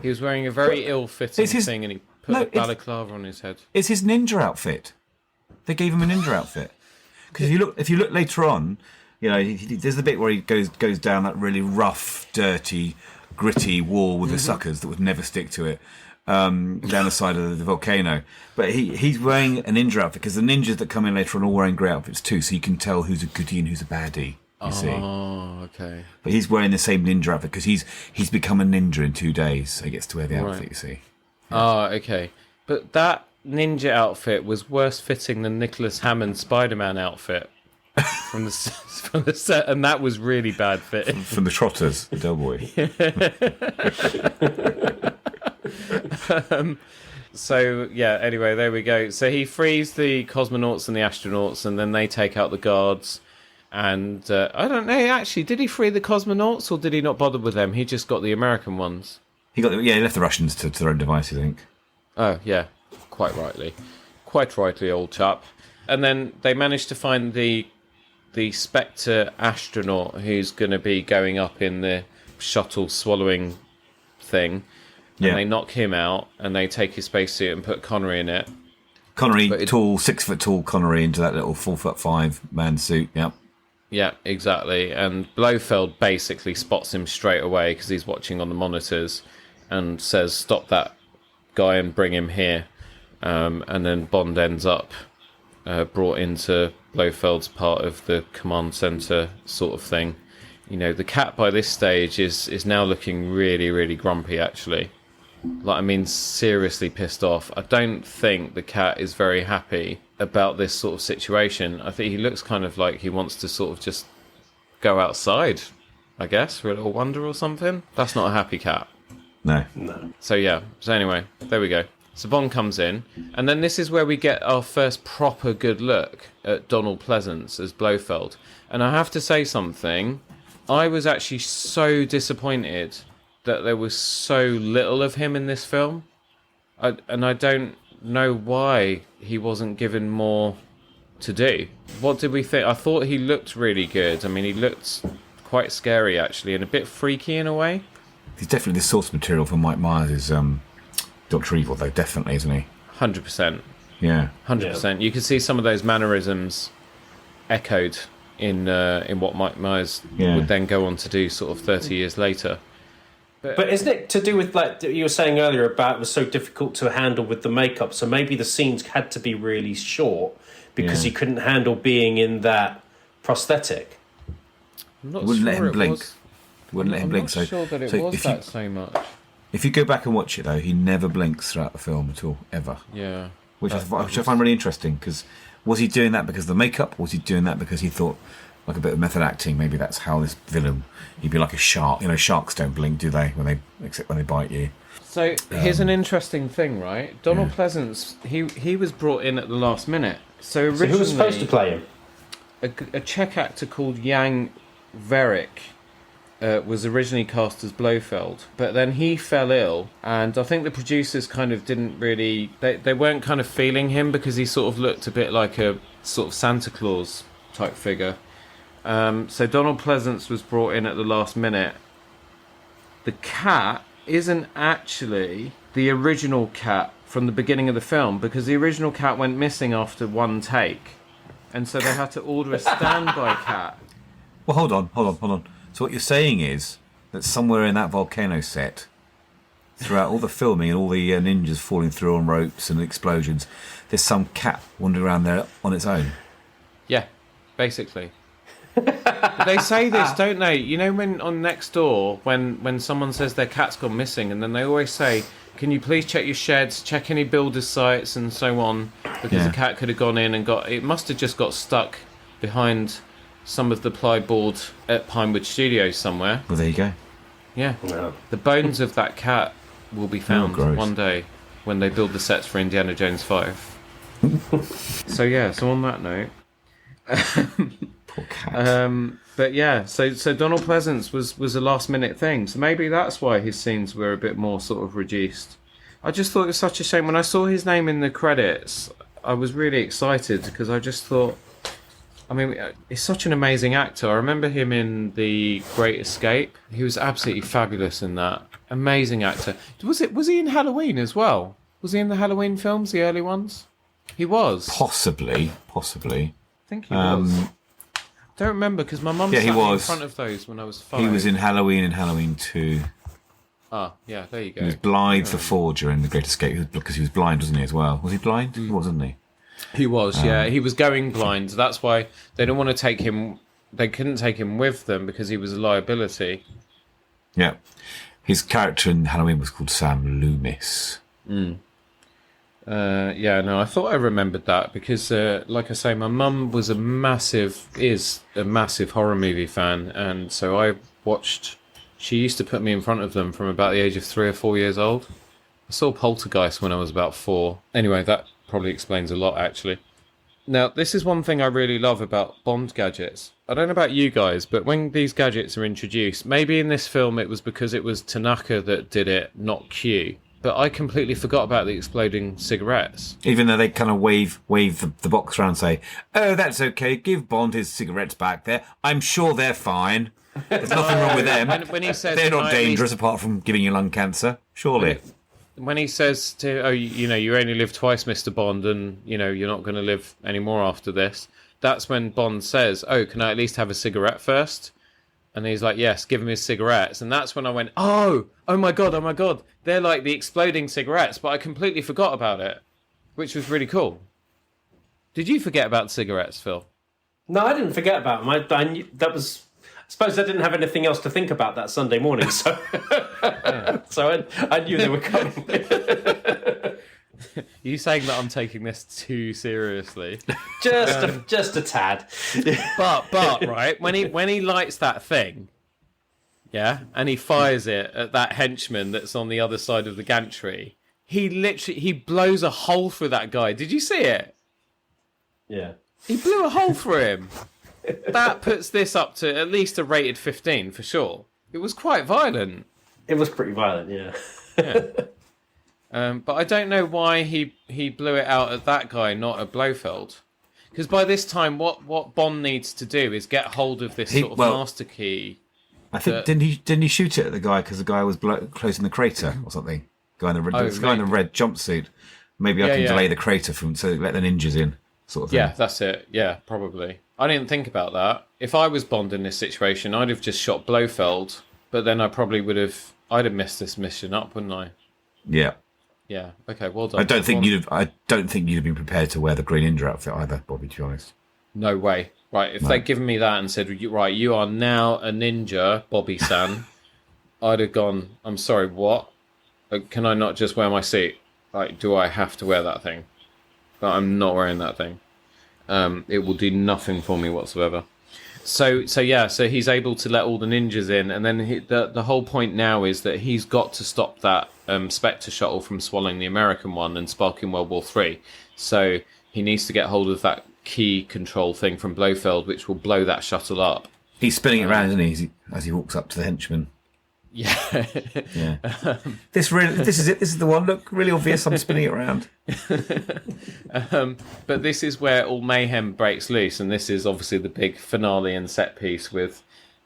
He was wearing a very ill-fitting thing, and he put a balaclava on his head. It's his ninja outfit. They gave him a ninja outfit. Because if you look later on, there's the bit where he goes down that really rough, dirty, gritty wall with the suckers that would never stick to it, down the side of the volcano. But he's wearing a ninja outfit, because the ninjas that come in later on are all wearing grey outfits too, so you can tell who's a goodie and who's a baddie. You see. Oh, okay. But he's wearing the same ninja outfit because he's become a ninja in 2 days, so he gets to wear the outfit. Right. You see. Oh, okay. But that ninja outfit was worse fitting than Nicholas Hammond's Spider-Man outfit from the set, and that was really bad fitting. From the Trotters, the Delboy. So yeah. Anyway, there we go. So he frees the cosmonauts and the astronauts, and then they take out the guards. And I don't know, actually, did he free the cosmonauts, or did he not bother with them? He just got the American ones. He left the Russians to their own devices, I think. Oh, yeah, quite rightly, old chap. And then they managed to find the Spectre astronaut who's going to be going up in the shuttle swallowing thing. And they knock him out, and they take his spacesuit and put Connery in it. Connery, 6 foot tall Connery into that little 4'5" man suit. Yep. Yeah, exactly. And Blofeld basically spots him straight away, because he's watching on the monitors, and says, "Stop that guy and bring him here." And then Bond ends up brought into Blofeld's part of the command centre sort of thing. The cat by this stage is now looking really, really grumpy, actually. Seriously pissed off. I don't think the cat is very happy about this sort of situation. I think he looks kind of like he wants to sort of just go outside, I guess, for a little wander or something. That's not a happy cat. No. So anyway, there we go. So Bond comes in, and then this is where we get our first proper good look at Donald Pleasance as Blofeld. And I have to say something. I was actually so disappointed that there was so little of him in this film. I don't know why he wasn't given more to do. What did we think? I thought he looked really good. I mean, he looked quite scary, actually, and a bit freaky in a way. He's definitely the source material for Mike Myers' Dr. Evil, though, definitely, isn't he? 100%. Yeah. 100%. You can see some of those mannerisms echoed in what Mike Myers would then go on to do sort of 30 years later. But isn't it to do with, like you were saying earlier, about it was so difficult to handle with the makeup? So maybe the scenes had to be really short because he couldn't handle being in that prosthetic. I'm not Wouldn't sure let him it blink. was. Wouldn't let him blink. I'm not sure that it was that so much. If you go back and watch it, though, he never blinks throughout the film at all, ever. Yeah. Which I find really interesting, because was he doing that because of the makeup, or was he doing that because he thought, like a bit of method acting, maybe that's how this villain, he'd be like a shark. You know, sharks don't blink, do they, except when they bite you? So here's an interesting thing, right? Donald Pleasance, he was brought in at the last minute. So originally, who was supposed to play him? A Czech actor called Jan Verick was originally cast as Blofeld, but then he fell ill, and I think the producers kind of didn't really... They weren't kind of feeling him because he sort of looked a bit like a sort of Santa Claus type figure. So Donald Pleasance was brought in at the last minute. The cat isn't actually the original cat from the beginning of the film, because the original cat went missing after one take, and so they had to order a standby cat. Well, hold on. So what you're saying is that somewhere in that volcano set, throughout all the filming and all the ninjas falling through on ropes and explosions, there's some cat wandering around there on its own. Yeah, basically. They say this, don't they? You know, when on Next Door, when someone says their cat's gone missing, and then they always say, can you please check your sheds, check any builders' sites and so on, because the cat could have gone in and it must have just got stuck behind some of the plyboard at Pinewood Studios somewhere. Well, there you go. Yeah. Wow. The bones of that cat will be found one day when they build the sets for Indiana Jones 5. So on that note... Poor cat. But yeah, so Donald Pleasance was a last minute thing. So maybe that's why his scenes were a bit more sort of reduced. I just thought it was such a shame. When I saw his name in the credits, I was really excited because I just thought, I mean, he's such an amazing actor. I remember him in The Great Escape. He was absolutely fabulous in that. Amazing actor. Was he in Halloween as well? Was he in the Halloween films, the early ones? He was. Possibly. I think he was. Don't remember because my mum sat me in front of those when I was 5. He was in Halloween and Halloween 2. Ah, yeah, there you go. He was Blythe the Forger in The Great Escape because he was blind, wasn't he, as well? Was he blind? He was, wasn't he? He was, yeah. He was going blind. That's why they didn't want to take him... They couldn't take him with them because he was a liability. Yeah. His character in Halloween was called Sam Loomis. I thought I remembered that because, like I say, my mum is a massive horror movie fan, and so I watched... She used to put me in front of them from about the age of 3 or 4 years old. I saw Poltergeist when I was about 4. Anyway, that probably explains a lot, actually. Now, this is one thing I really love about Bond gadgets. I don't know about you guys, but when these gadgets are introduced, maybe in this film it was because it was Tanaka that did it, not Q. But I completely forgot about the exploding cigarettes. Even though they kind of wave the box around and say, oh, that's okay, give Bond his cigarettes back there. I'm sure they're fine. There's nothing wrong with them. When he says, they're not dangerous apart from giving you lung cancer, surely. When he says to, you only live twice, Mr. Bond, and, you're not going to live any more after this, that's when Bond says, oh, can I at least have a cigarette first? And he's like, yes, give him his cigarettes. And that's when I went, oh my God. They're like the exploding cigarettes, but I completely forgot about it, which was really cool. Did you forget about cigarettes, Phil? No, I didn't forget about them. I knew, I suppose I didn't have anything else to think about that Sunday morning, so so I knew they were coming. You saying that I'm taking this too seriously? Just a tad. But right, when he lights that thing, yeah, and he fires it at that henchman that's on the other side of the gantry, he blows a hole through that guy. Did you see it? Yeah. He blew a hole through him. That puts this up to at least a rated 15 for sure. It was quite violent. It was pretty violent, yeah. But I don't know why he blew it out at that guy, not at Blofeld. Because by this time, what Bond needs to do is get hold of this sort of master key. I think didn't he shoot it at the guy because the guy was closing the crater or something? Guy in the red jumpsuit. Maybe I can delay the crater so let the ninjas in, sort of thing. Yeah, that's it. Yeah, probably. I didn't think about that. If I was Bond in this situation, I'd have just shot Blofeld, but then I'd have messed this mission up, wouldn't I? Yeah. Yeah. Okay. Well done. I don't think you'd have been prepared to wear the Green Ninja outfit either, Bobby. To be honest. No way. Right. If they'd given me that and said, "Right, you are now a ninja, Bobby-san," I'd have gone, "I'm sorry, what? Can I not just wear my suit? Like, do I have to wear that thing?" But I'm not wearing that thing. It will do nothing for me whatsoever. So he's able to let all the ninjas in, and then the whole point now is that he's got to stop that Spectre shuttle from swallowing the American one and sparking World War III. So he needs to get hold of that key control thing from Blofeld, which will blow that shuttle up. He's spinning it around, isn't he, as he walks up to the henchman? Yeah. Yeah. This is it. This is the one. Look, really obvious. I'm spinning it around. But this is where all mayhem breaks loose, and this is obviously the big finale and set piece with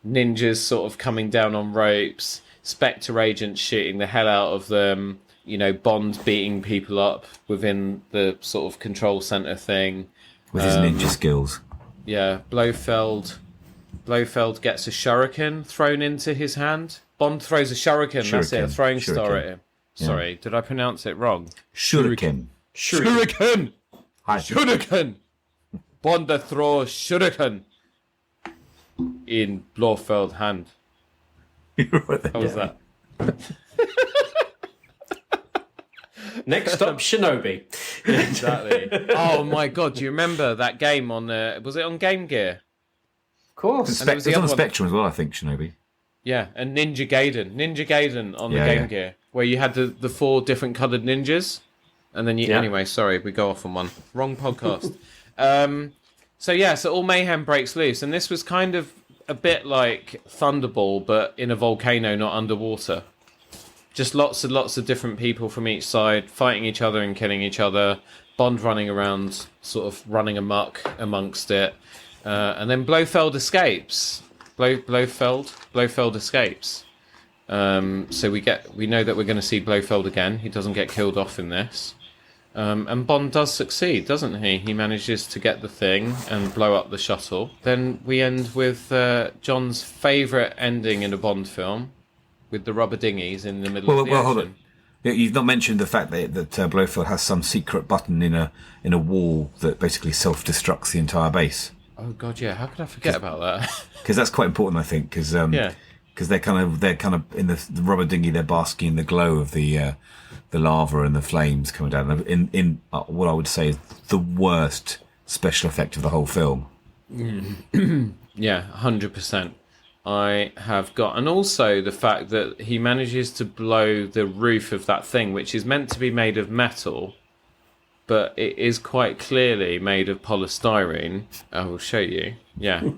ninjas sort of coming down on ropes, Spectre agents shooting the hell out of them, Bond beating people up within the sort of control center thing with his ninja skills. Yeah, Blofeld gets a shuriken thrown into his hand. Bond throws a shuriken. That's it, a throwing star at him. Yeah. Sorry, did I pronounce it wrong? Shuriken. Shuriken. Bond throws shuriken in Blofeld hand. How was that? Next up, Shinobi. Exactly. Oh my God! Do you remember that game on? Was it on Game Gear? Of course. It was on Spectrum as well, I think. Shinobi. Yeah, and Ninja Gaiden on the Game Gear, where you had the 4 different coloured ninjas, and then anyway, sorry, we go off on one. Wrong podcast. So all mayhem breaks loose, and this was kind of a bit like Thunderball, but in a volcano, not underwater. Just lots of different people from each side fighting each other and killing each other. Bond running around, sort of running amok amongst it, and then Blofeld escapes. Blofeld escapes. So we know that we're going to see Blofeld again. He doesn't get killed off in this. And Bond does succeed, doesn't he? He manages to get the thing and blow up the shuttle. Then we end with John's favourite ending in a Bond film, with the rubber dinghies in the middle of the ocean. Hold on. You've not mentioned the fact that Blofeld has some secret button in a wall that basically self-destructs the entire base. Oh God, yeah. How could I forget about that? Because that's quite important, I think. Because they're kind of in the rubber dinghy. They're basking in the glow of the lava and the flames coming down. In what I would say is the worst special effect of the whole film. Yeah, 100%. I have got, and also the fact that he manages to blow the roof of that thing, which is meant to be made of metal, but it is quite clearly made of polystyrene. I will show you. Yeah.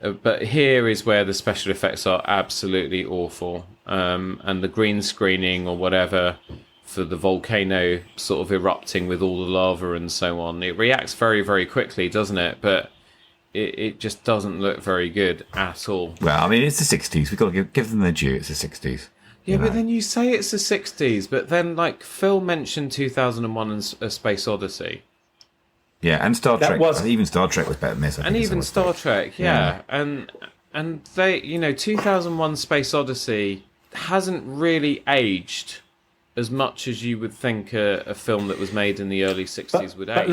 But here is where the special effects are absolutely awful. And the green screening or whatever for the volcano sort of erupting with all the lava and so on. It reacts very, very quickly, doesn't it? But it just doesn't look very good at all. Well, I mean, it's the 60s. We've got to give them their due. It's the 60s. Yeah, but then you say it's the 60s, but then, like, Phil mentioned 2001 and A Space Odyssey. Yeah, and Star Trek. Even Star Trek was better than this. And even Star Trek, yeah. And they, 2001 Space Odyssey hasn't really aged as much as you would think a film that was made in the early 60s would age. But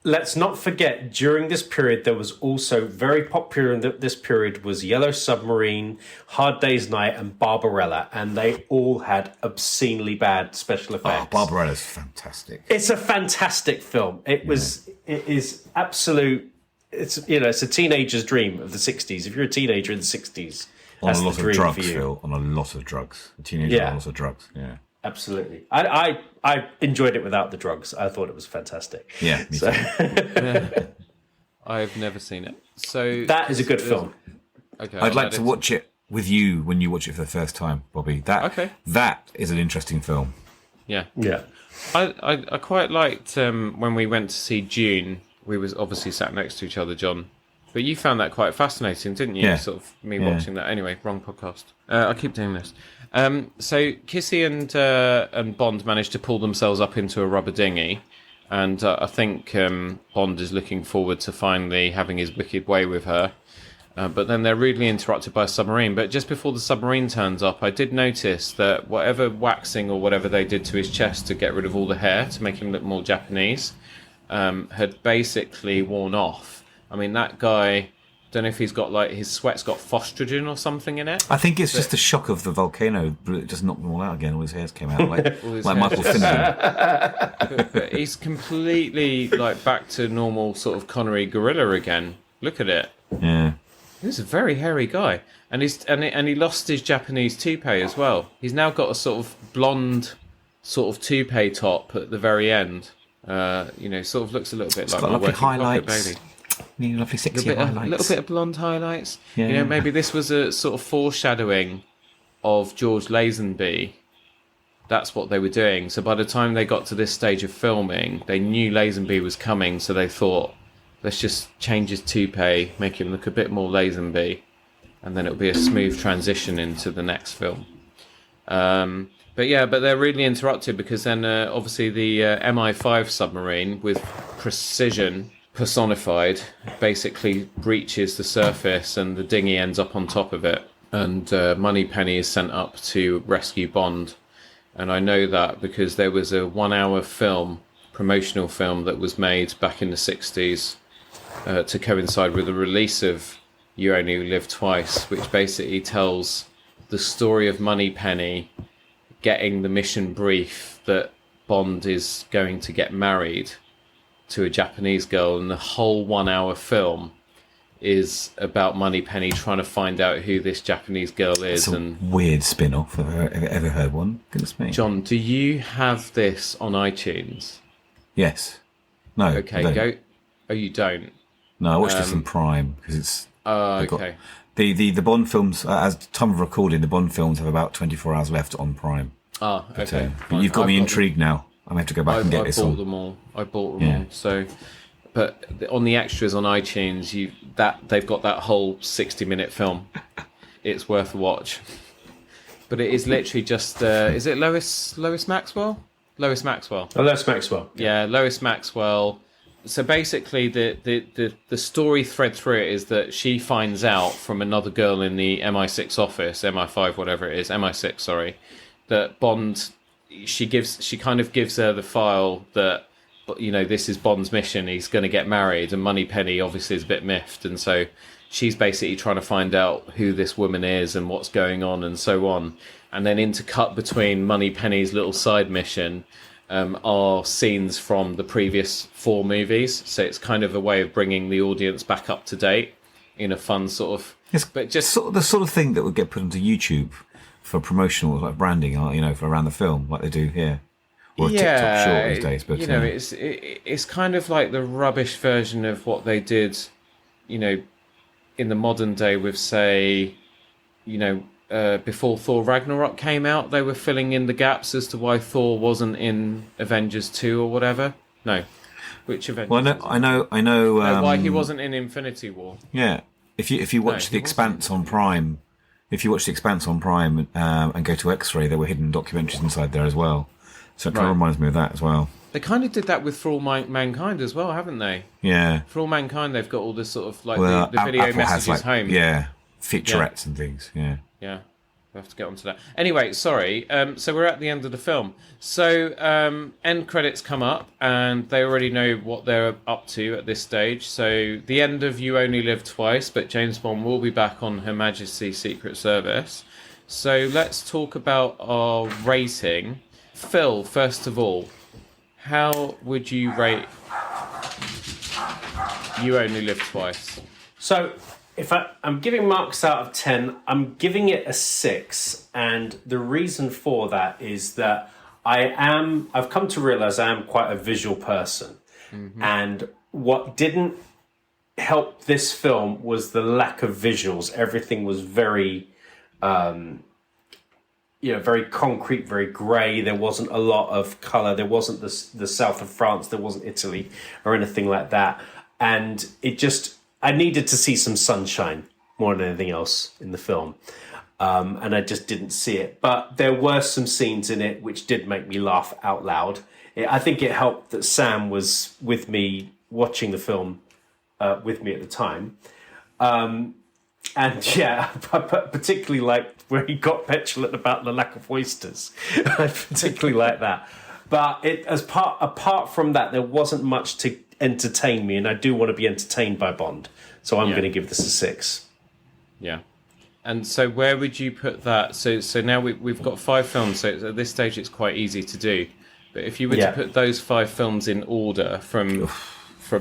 let's not forget, during this period, there was also very popular in this period was Yellow Submarine, Hard Day's Night, and Barbarella, and they all had obscenely bad special effects. Oh, Barbarella's fantastic. It's a fantastic film. It is absolute. It's a teenager's dream of the 60s. If you're a teenager in the 60s, that's the dream for you. Phil, on a lot of drugs. A teenager on a lot of drugs. Yeah. Absolutely. I enjoyed it without the drugs. I thought it was fantastic. Yeah, me too. I've never seen it. So that is a good film. Okay. I'd like to watch it with you when you watch it for the first time, Bobby. That is an interesting film. Yeah. Yeah. I quite liked when we went to see Dune we was obviously sat next to each other, John. But you found that quite fascinating, didn't you? Yeah. Sort of me watching that. Anyway, wrong podcast. I keep doing this. So Kissy and Bond managed to pull themselves up into a rubber dinghy, and I think Bond is looking forward to finally having his wicked way with her. But then they're rudely interrupted by a submarine. But just before the submarine turns up, I did notice that whatever waxing or whatever they did to his chest to get rid of all the hair to make him look more Japanese had basically worn off. I mean, that guy, don't know if he's got, like, his sweat's got phostrogen or something in it. I think it's just the shock of the volcano, but it just knocked them all out again. All his hairs came out, like Michael Finnegan. But he's completely, like, back to normal sort of Connery gorilla again. Look at it. Yeah. He's a very hairy guy. And he lost his Japanese toupee as well. He's now got a sort of blonde sort of toupee top at the very end. Sort of looks a little bit It's like got my lovely working pocket highlights. baby. Lovely sexy highlights. A little bit of blonde highlights. Yeah. Maybe this was a sort of foreshadowing of George Lazenby. That's what they were doing. So by the time they got to this stage of filming, they knew Lazenby was coming, so they thought, let's just change his toupee, make him look a bit more Lazenby, and then it'll be a smooth transition into the next film. But they're really interrupted because then obviously the MI5 submarine with precision personified basically breaches the surface and the dinghy ends up on top of it, and Moneypenny is sent up to rescue Bond. And I know that because there was a 1 hour promotional film that was made back in the 60s to coincide with the release of You Only Live Twice, which basically tells the story of Moneypenny getting the mission brief that Bond is going to get married to a Japanese girl, and the whole 1 hour film is about Moneypenny trying to find out who this Japanese girl is. It's a weird spin-off. Have I ever heard one? Goodness me. John, do you have this on iTunes? Yes. No. Okay, go. Oh, you don't? No, I watched this on Prime because it's. Okay. The Bond films, as time of recording, the Bond films have about 24 hours left on Prime. Okay. But you've got me intrigued now. I'm going to have to go back and get this on. I bought them all. So, but on the extras on iTunes, they've got that whole 60-minute film. It's worth a watch. But it is literally just. Is it Lois Maxwell? Lois Maxwell. Oh, Lois Maxwell. Yeah, Lois Maxwell. So basically, the story thread through it is that she finds out from another girl in the MI6 office, MI5, whatever it is, MI6, sorry, that Bond. She kind of gives her the file that, this is Bond's mission. He's going to get married, and Moneypenny obviously is a bit miffed, and so she's basically trying to find out who this woman is and what's going on and so on. And then intercut between Moneypenny's little side mission. Are scenes from the previous 4 movies, so it's kind of a way of bringing the audience back up to date in a fun sort of. But just the sort of thing that would get put onto YouTube for promotional, like branding, for around the film, like they do here, or TikTok short these days. But it's kind of like the rubbish version of what they did, in the modern day with, say, before Thor Ragnarok came out, they were filling in the gaps as to why Thor wasn't in Avengers 2 or whatever. No, which Avengers? Well, I know. Why he wasn't in Infinity War? Yeah, if you watch The Expanse on Prime, and go to X-Ray, there were hidden documentaries inside there as well. So it kind of reminds me of that as well. They kind of did that with For All Mankind as well, haven't they? Yeah. For All Mankind, they've got all this sort of like the video Apple messages has, home. Yeah, featurettes and things. Yeah. Yeah, we have to get onto that. Anyway, sorry. So we're at the end of the film. So end credits come up, and they already know what they're up to at this stage. So the end of You Only Live Twice, but James Bond will be back on Her Majesty's Secret Service. So let's talk about our rating. Phil, first of all, how would you rate You Only Live Twice? So, if I'm giving marks out of 10, I'm giving it a 6. And the reason for that is that I've come to realise I am quite a visual person. Mm-hmm. And what didn't help this film was the lack of visuals. Everything was very, very concrete, very grey. There wasn't a lot of colour. There wasn't the south of France. There wasn't Italy or anything like that. and I needed to see some sunshine more than anything else in the film. And I just didn't see it. But there were some scenes in it which did make me laugh out loud. I think it helped that Sam was with me watching the film with me at the time. And yeah, I particularly liked where he got petulant about the lack of oysters. I particularly like that. But apart from that, there wasn't much to entertain me, and I do want to be entertained by Bond. So I'm going to give this a 6. Yeah. And so where would you put that? So now we've got 5 films, so at this stage it's quite easy to do. But if you were to put those 5 films in order from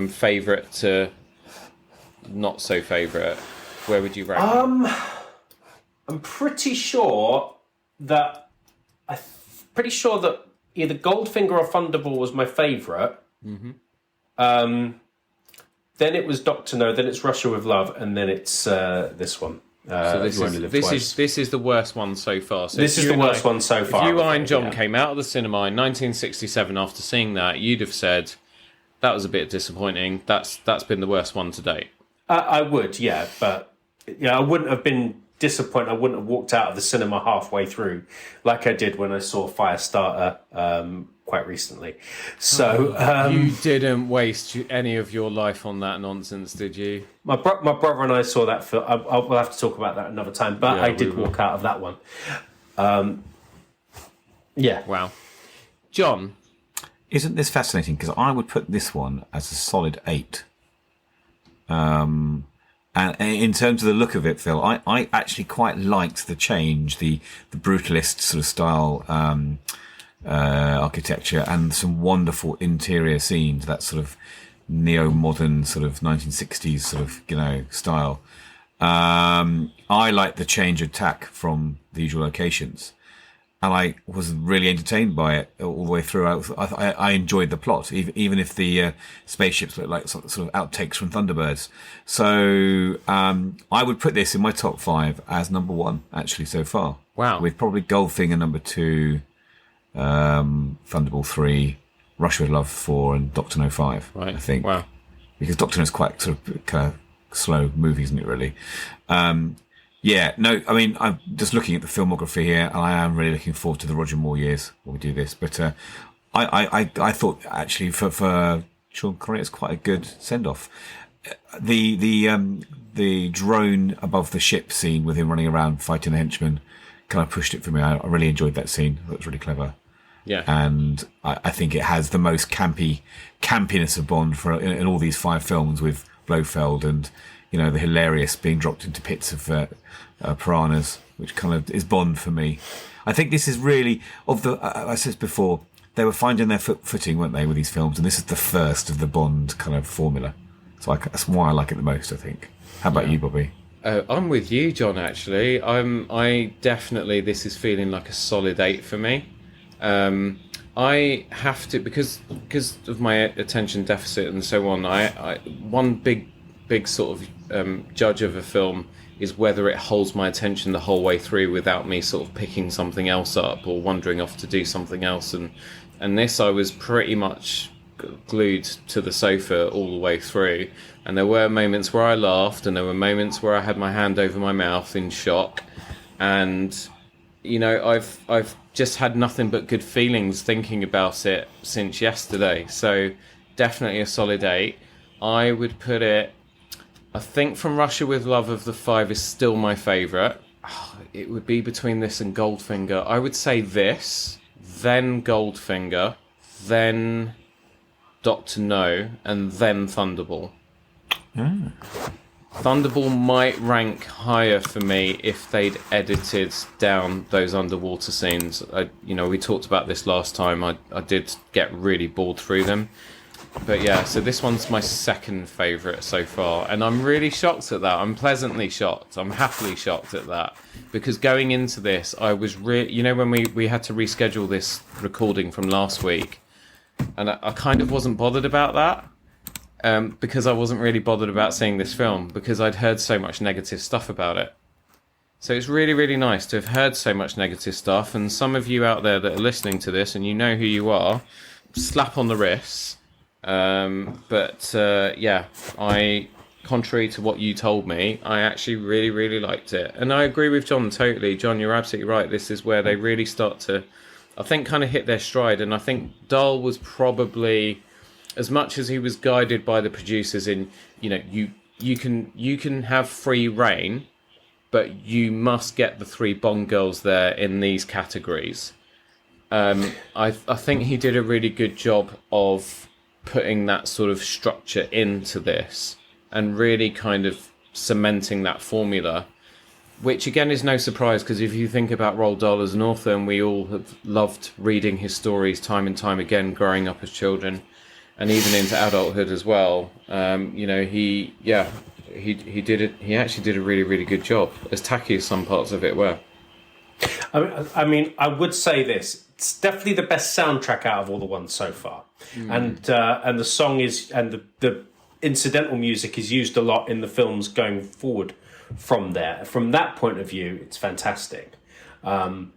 favourite to not so favourite, where would you rank them? I'm pretty sure that either Goldfinger or Thunderball was my favourite. Mm-hmm. Then it was Dr. No, then it's Russia with Love, and then it's this one. So this is the worst one so far. So this is the worst one so far. If you, I, and John came out of the cinema in 1967 after seeing that, you'd have said that was a bit disappointing. That's been the worst one to date. I would, yeah, but I wouldn't have been disappointed. I wouldn't have walked out of the cinema halfway through like I did when I saw Firestarter quite recently. So you didn't waste any of your life on that nonsense, did you? My brother and I saw that film. We'll have to talk about that another time. But I did walk out of that one. Yeah. Wow. John, isn't this fascinating? Because I would put this one as a solid 8. And in terms of the look of it, Phil, I actually quite liked the change, the brutalist sort of style architecture, and some wonderful interior scenes, that sort of neo-modern sort of 1960s sort of, style. I like the change of tack from the usual locations, and I was really entertained by it all the way through. I enjoyed the plot, even if the spaceships look like sort of outtakes from Thunderbirds. So I would put this in my top 5 as number 1, actually, so far. Wow. With probably Goldfinger number 2, Thunderball 3, Russia with Love 4, and Dr. No 5, right. I think. Wow. Because Dr. No is quite sort of kind of slow movie, isn't it, really? Yeah, no, I mean, I'm just looking at the filmography here, and I am really looking forward to the Roger Moore years when we do this. But I thought, actually, for Sean Connery, it's quite a good send-off. The drone above the ship scene with him running around fighting the henchmen kind of pushed it for me. I really enjoyed that scene. It was really clever. Yeah. And I think it has the most campiness of Bond in all these 5 films, with Blofeld and, the hilarious being dropped into pits of piranhas, which kind of is Bond for me. I think this is really, I said this before, they were finding their footing, weren't they, with these films, and this is the first of the Bond kind of formula. So that's why I like it the most, I think. How about you, Bobby? I'm with you, John, actually. I definitely, this is feeling like a solid 8 for me. I have to, because of my attention deficit and so on, one big sort of judge of a film is whether it holds my attention the whole way through without me sort of picking something else up or wandering off to do something else. And this, I was pretty much glued to the sofa all the way through. And there were moments where I laughed, and there were moments where I had my hand over my mouth in shock. And, I've just had nothing but good feelings thinking about it since yesterday. So definitely a solid 8. I would put it, I think From Russia with Love of the 5 is still my favourite. It would be between this and Goldfinger. I would say this, then Goldfinger, then Dr. No, and then Thunderball. Mm. Thunderball might rank higher for me if they'd edited down those underwater scenes. We talked about this last time. I did get really bored through them. But yeah, so this one's my second favourite so far, and I'm really shocked at that. I'm pleasantly shocked. I'm happily shocked at that, because going into this, I was when we had to reschedule this recording from last week, and I kind of wasn't bothered about that, because I wasn't really bothered about seeing this film, because I'd heard so much negative stuff about it. So it's really, really nice to have heard so much negative stuff, and some of you out there that are listening to this, and you know who you are, slap on the wrists. Contrary to what you told me, I actually really, really liked it. And I agree with Jon totally. Jon, you're absolutely right. This is where they really start to, I think, kind of hit their stride. And I think Dahl was probably, as much as he was guided by the producers in, you can have free reign, but you must get the 3 Bond girls there in these categories. I think he did a really good job of putting that sort of structure into this and really kind of cementing that formula, which again is no surprise, because if you think about Roald Dahl as an author, and we all have loved reading his stories time and time again growing up as children and even into adulthood as well, he did it. He actually did a really, really good job, as tacky as some parts of it were. I mean, I would say this: it's definitely the best soundtrack out of all the ones so far, and the song is, and the incidental music is used a lot in the films going forward from there. From that point of view, it's fantastic. It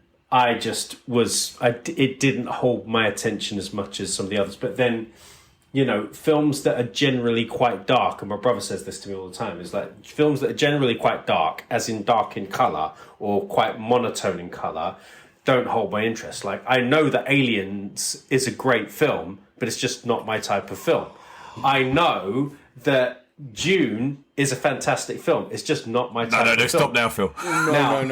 didn't hold my attention as much as some of the others, but then, films that are generally quite dark, and my brother says this to me all the time, is like films that are generally quite dark, as in dark in colour or quite monotone in colour, don't hold my interest. Like, I know that Aliens is a great film, but it's just not my type of film. I know that Dune is a fantastic film. It's just not my type of film. No, stop now, Phil. No.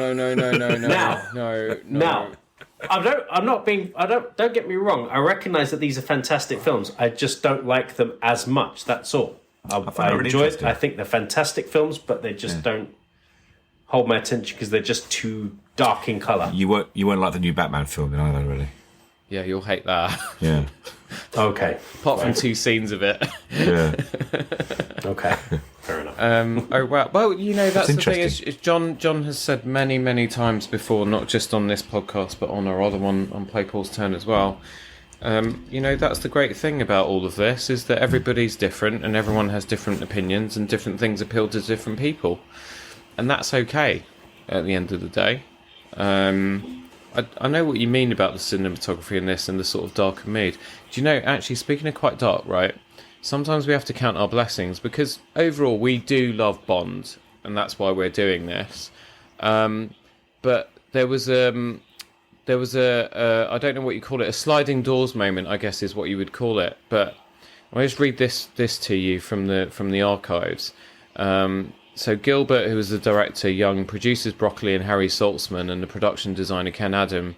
Don't get me wrong. I recognise that these are fantastic films. I just don't like them as much. That's all. I enjoy it. I think they're fantastic films, but they just don't hold my attention because they're just too dark in colour. You won't like the new Batman film either, really. Yeah, you'll hate that. Yeah. Okay. Apart from 2 scenes of it. Yeah. Okay. Fair enough. Well, that's the thing is Jon has said many, many times before, not just on this podcast, but on our other one on Play Paul's Turn as well. That's the great thing about all of this, is that everybody's different and everyone has different opinions and different things appeal to different people. And that's okay at the end of the day. I know what you mean about the cinematography in this and the sort of darker mood. Do you know, actually, speaking of quite dark, right, sometimes we have to count our blessings, because overall we do love Bond, and that's why we're doing this. But there was a I don't know what you call it, a sliding doors moment, I guess is what you would call it. But I'll just read this to you from the archives. So Gilbert, who was the director, young producers Broccoli and Harry Saltzman, and the production designer Ken Adam,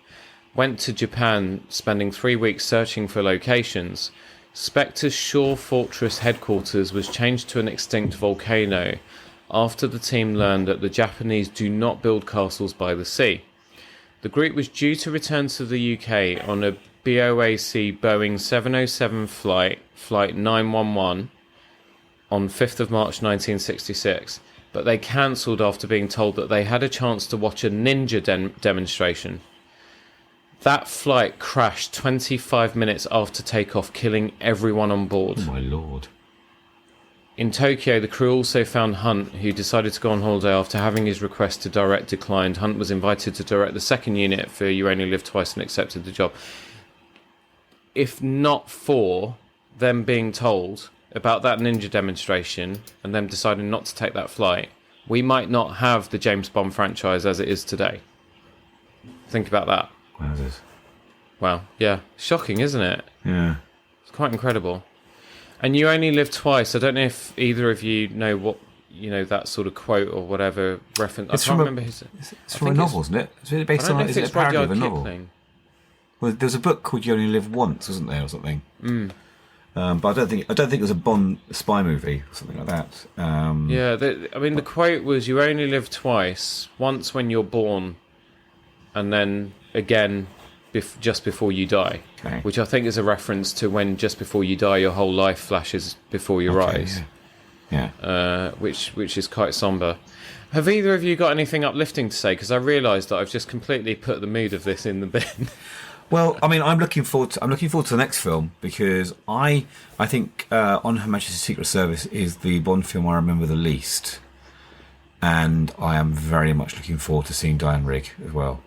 went to Japan, spending 3 weeks searching for locations. Spectre's Shore Fortress headquarters was changed to an extinct volcano after the team learned that the Japanese do not build castles by the sea. The group was due to return to the UK on a BOAC Boeing 707 flight 911, on 5th of March 1966, but they cancelled after being told that they had a chance to watch a ninja demonstration. That flight crashed 25 minutes after takeoff, killing everyone on board. Oh my lord. In Tokyo, the crew also found Hunt, who decided to go on holiday after having his request to direct declined. Hunt was invited to direct the second unit for You Only Live Twice and accepted the job. If not for them being told about that ninja demonstration and them deciding not to take that flight, we might not have the James Bond franchise as it is today. Think about that. Wow, yeah. Shocking, isn't it? Yeah. It's quite incredible. And You Only Live Twice. I don't know if either of you know what, that sort of quote or whatever reference. I can't remember his... It's from a novel, isn't it? Is it based on... Is it a parody of a novel? Well, there was a book called You Only Live Once, wasn't there, or something? But I don't think it was a Bond spy movie or something like that. The quote was, "You only live twice, once when you're born, and then again just before you die." Okay. Which I think is a reference to when just before you die, your whole life flashes before your eyes. Yeah. Which is quite somber. Have either of you got anything uplifting to say? Because I realised that I've just completely put the mood of this in the bin. Well, I mean, I'm looking forward to the next film, because I think On Her Majesty's Secret Service is the Bond film I remember the least, and I am very much looking forward to seeing Diane Rigg as well.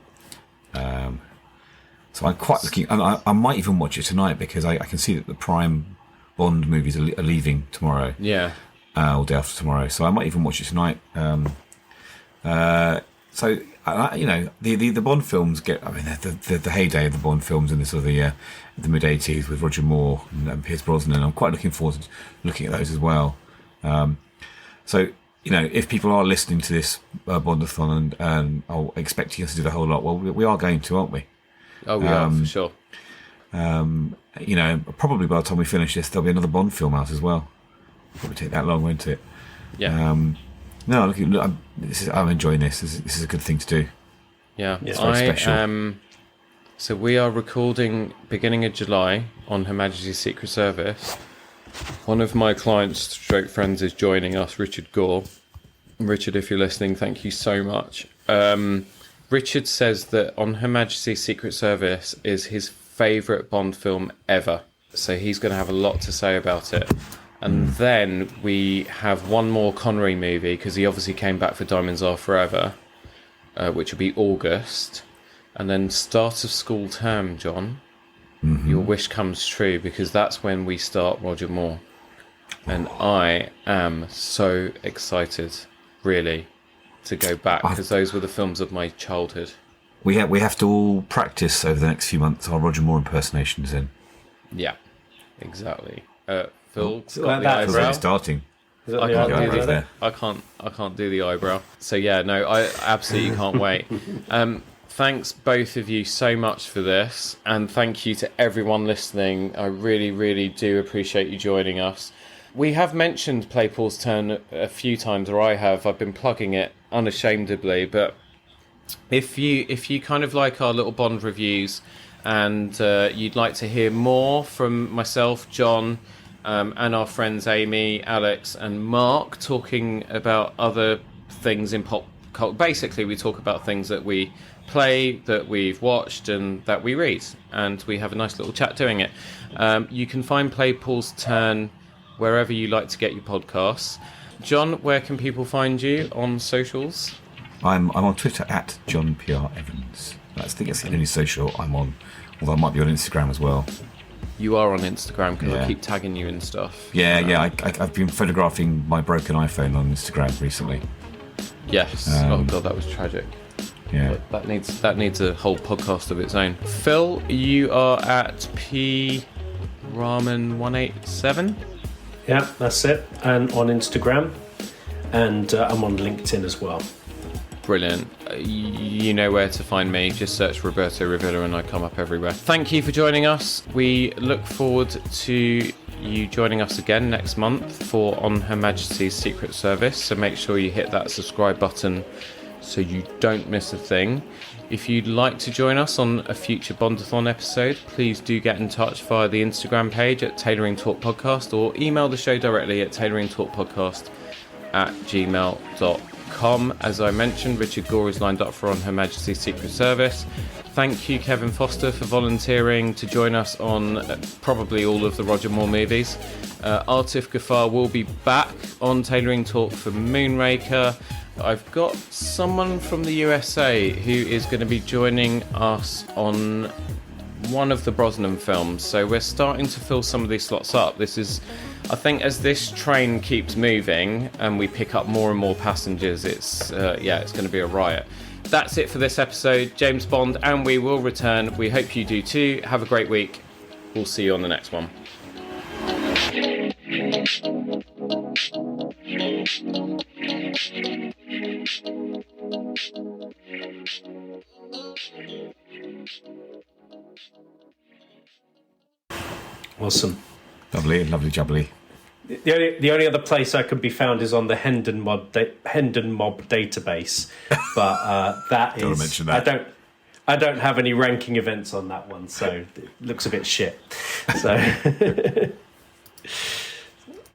So I'm quite looking. I might even watch it tonight, because I can see that the Prime Bond movies are leaving tomorrow. Yeah. Or day after tomorrow. So I might even watch it tonight. So the Bond films get. I mean, the heyday of the Bond films in the sort of the mid '80s with Roger Moore and Pierce Brosnan. I'm quite looking forward to looking at those as well. So if people are listening to this Bondathon and are expecting us to do the whole lot, well, we are going to, aren't we? Oh, we are for sure. Probably by the time we finish this, there'll be another Bond film out as well. Probably take that long, won't it? Yeah. I'm enjoying this. This is a good thing to do. Yeah. It's very special. So we are recording beginning of July on Her Majesty's Secret Service. One of my clients, stroke friends, is joining us, Richard Gore. Richard, if you're listening, thank you so much. Richard says that On Her Majesty's Secret Service is his favourite Bond film ever. So he's going to have a lot to say about it. And then we have one more Connery movie, because he obviously came back for Diamonds Are Forever, which will be August. And then start of school term, John, your wish comes true, because that's when we start Roger Moore. And I am so excited, really, to go back, because those were the films of my childhood. We have to all practice over the next few months our Roger Moore impersonations then. Yeah, exactly. Phil, that's already starting. I can't do the eyebrow. So yeah, no, I absolutely can't wait. Thanks both of you so much for this, and thank you to everyone listening. I really, really do appreciate you joining us. We have mentioned Play Pause Turn a few times, or I have. I've been plugging it unashamedly, but if you kind of like our little Bond reviews and you'd like to hear more from myself, John, and our friends Amy, Alex and Mark talking about other things in pop culture. Basically, we talk about things that we play, that we've watched and that we read, and we have a nice little chat doing it. You can find Play Pause Turn wherever you like to get your podcasts. John, where can people find you on socials? I'm on Twitter at John PR Evans. I think it's the only social I'm on, although I might be on Instagram as well. You are on Instagram, because I keep tagging you and stuff. Yeah. I've been photographing my broken iPhone on Instagram recently. Yes. Oh god, that was tragic. Yeah. But that needs a whole podcast of its own. Phil, you are at P Ramen 187. Yeah, that's it. And on Instagram, and I'm on LinkedIn as well. Brilliant. You know where to find me. Just search Roberto Revilla and I come up everywhere. Thank you for joining us. We look forward to you joining us again next month for On Her Majesty's Secret Service. So make sure you hit that subscribe button so you don't miss a thing. If you'd like to join us on a future Bondathon episode, please do get in touch via the Instagram page at Tailoring Talk Podcast, or email the show directly at tailoringtalkpodcast@gmail.com. As I mentioned, Richard Gore is lined up for On Her Majesty's Secret Service. Thank you, Kevin Foster, for volunteering to join us on probably all of the Roger Moore movies. Atif Ghaffar will be back on Tailoring Talk for Moonraker. I've got someone from the USA who is going to be joining us on one of the Brosnan films, so we're starting to fill some of these slots up. This is, I think, as this train keeps moving and we pick up more and more passengers, it's going to be a riot. That's it for this episode. James Bond and we will return. We hope you do too. Have a great week. We'll see you on the next one. Awesome. Lovely jubbly. The only other place I could be found is on the Hendon Mob database, but that Don't is. mention that. I don't have any ranking events on that one, so it looks a bit shit. So.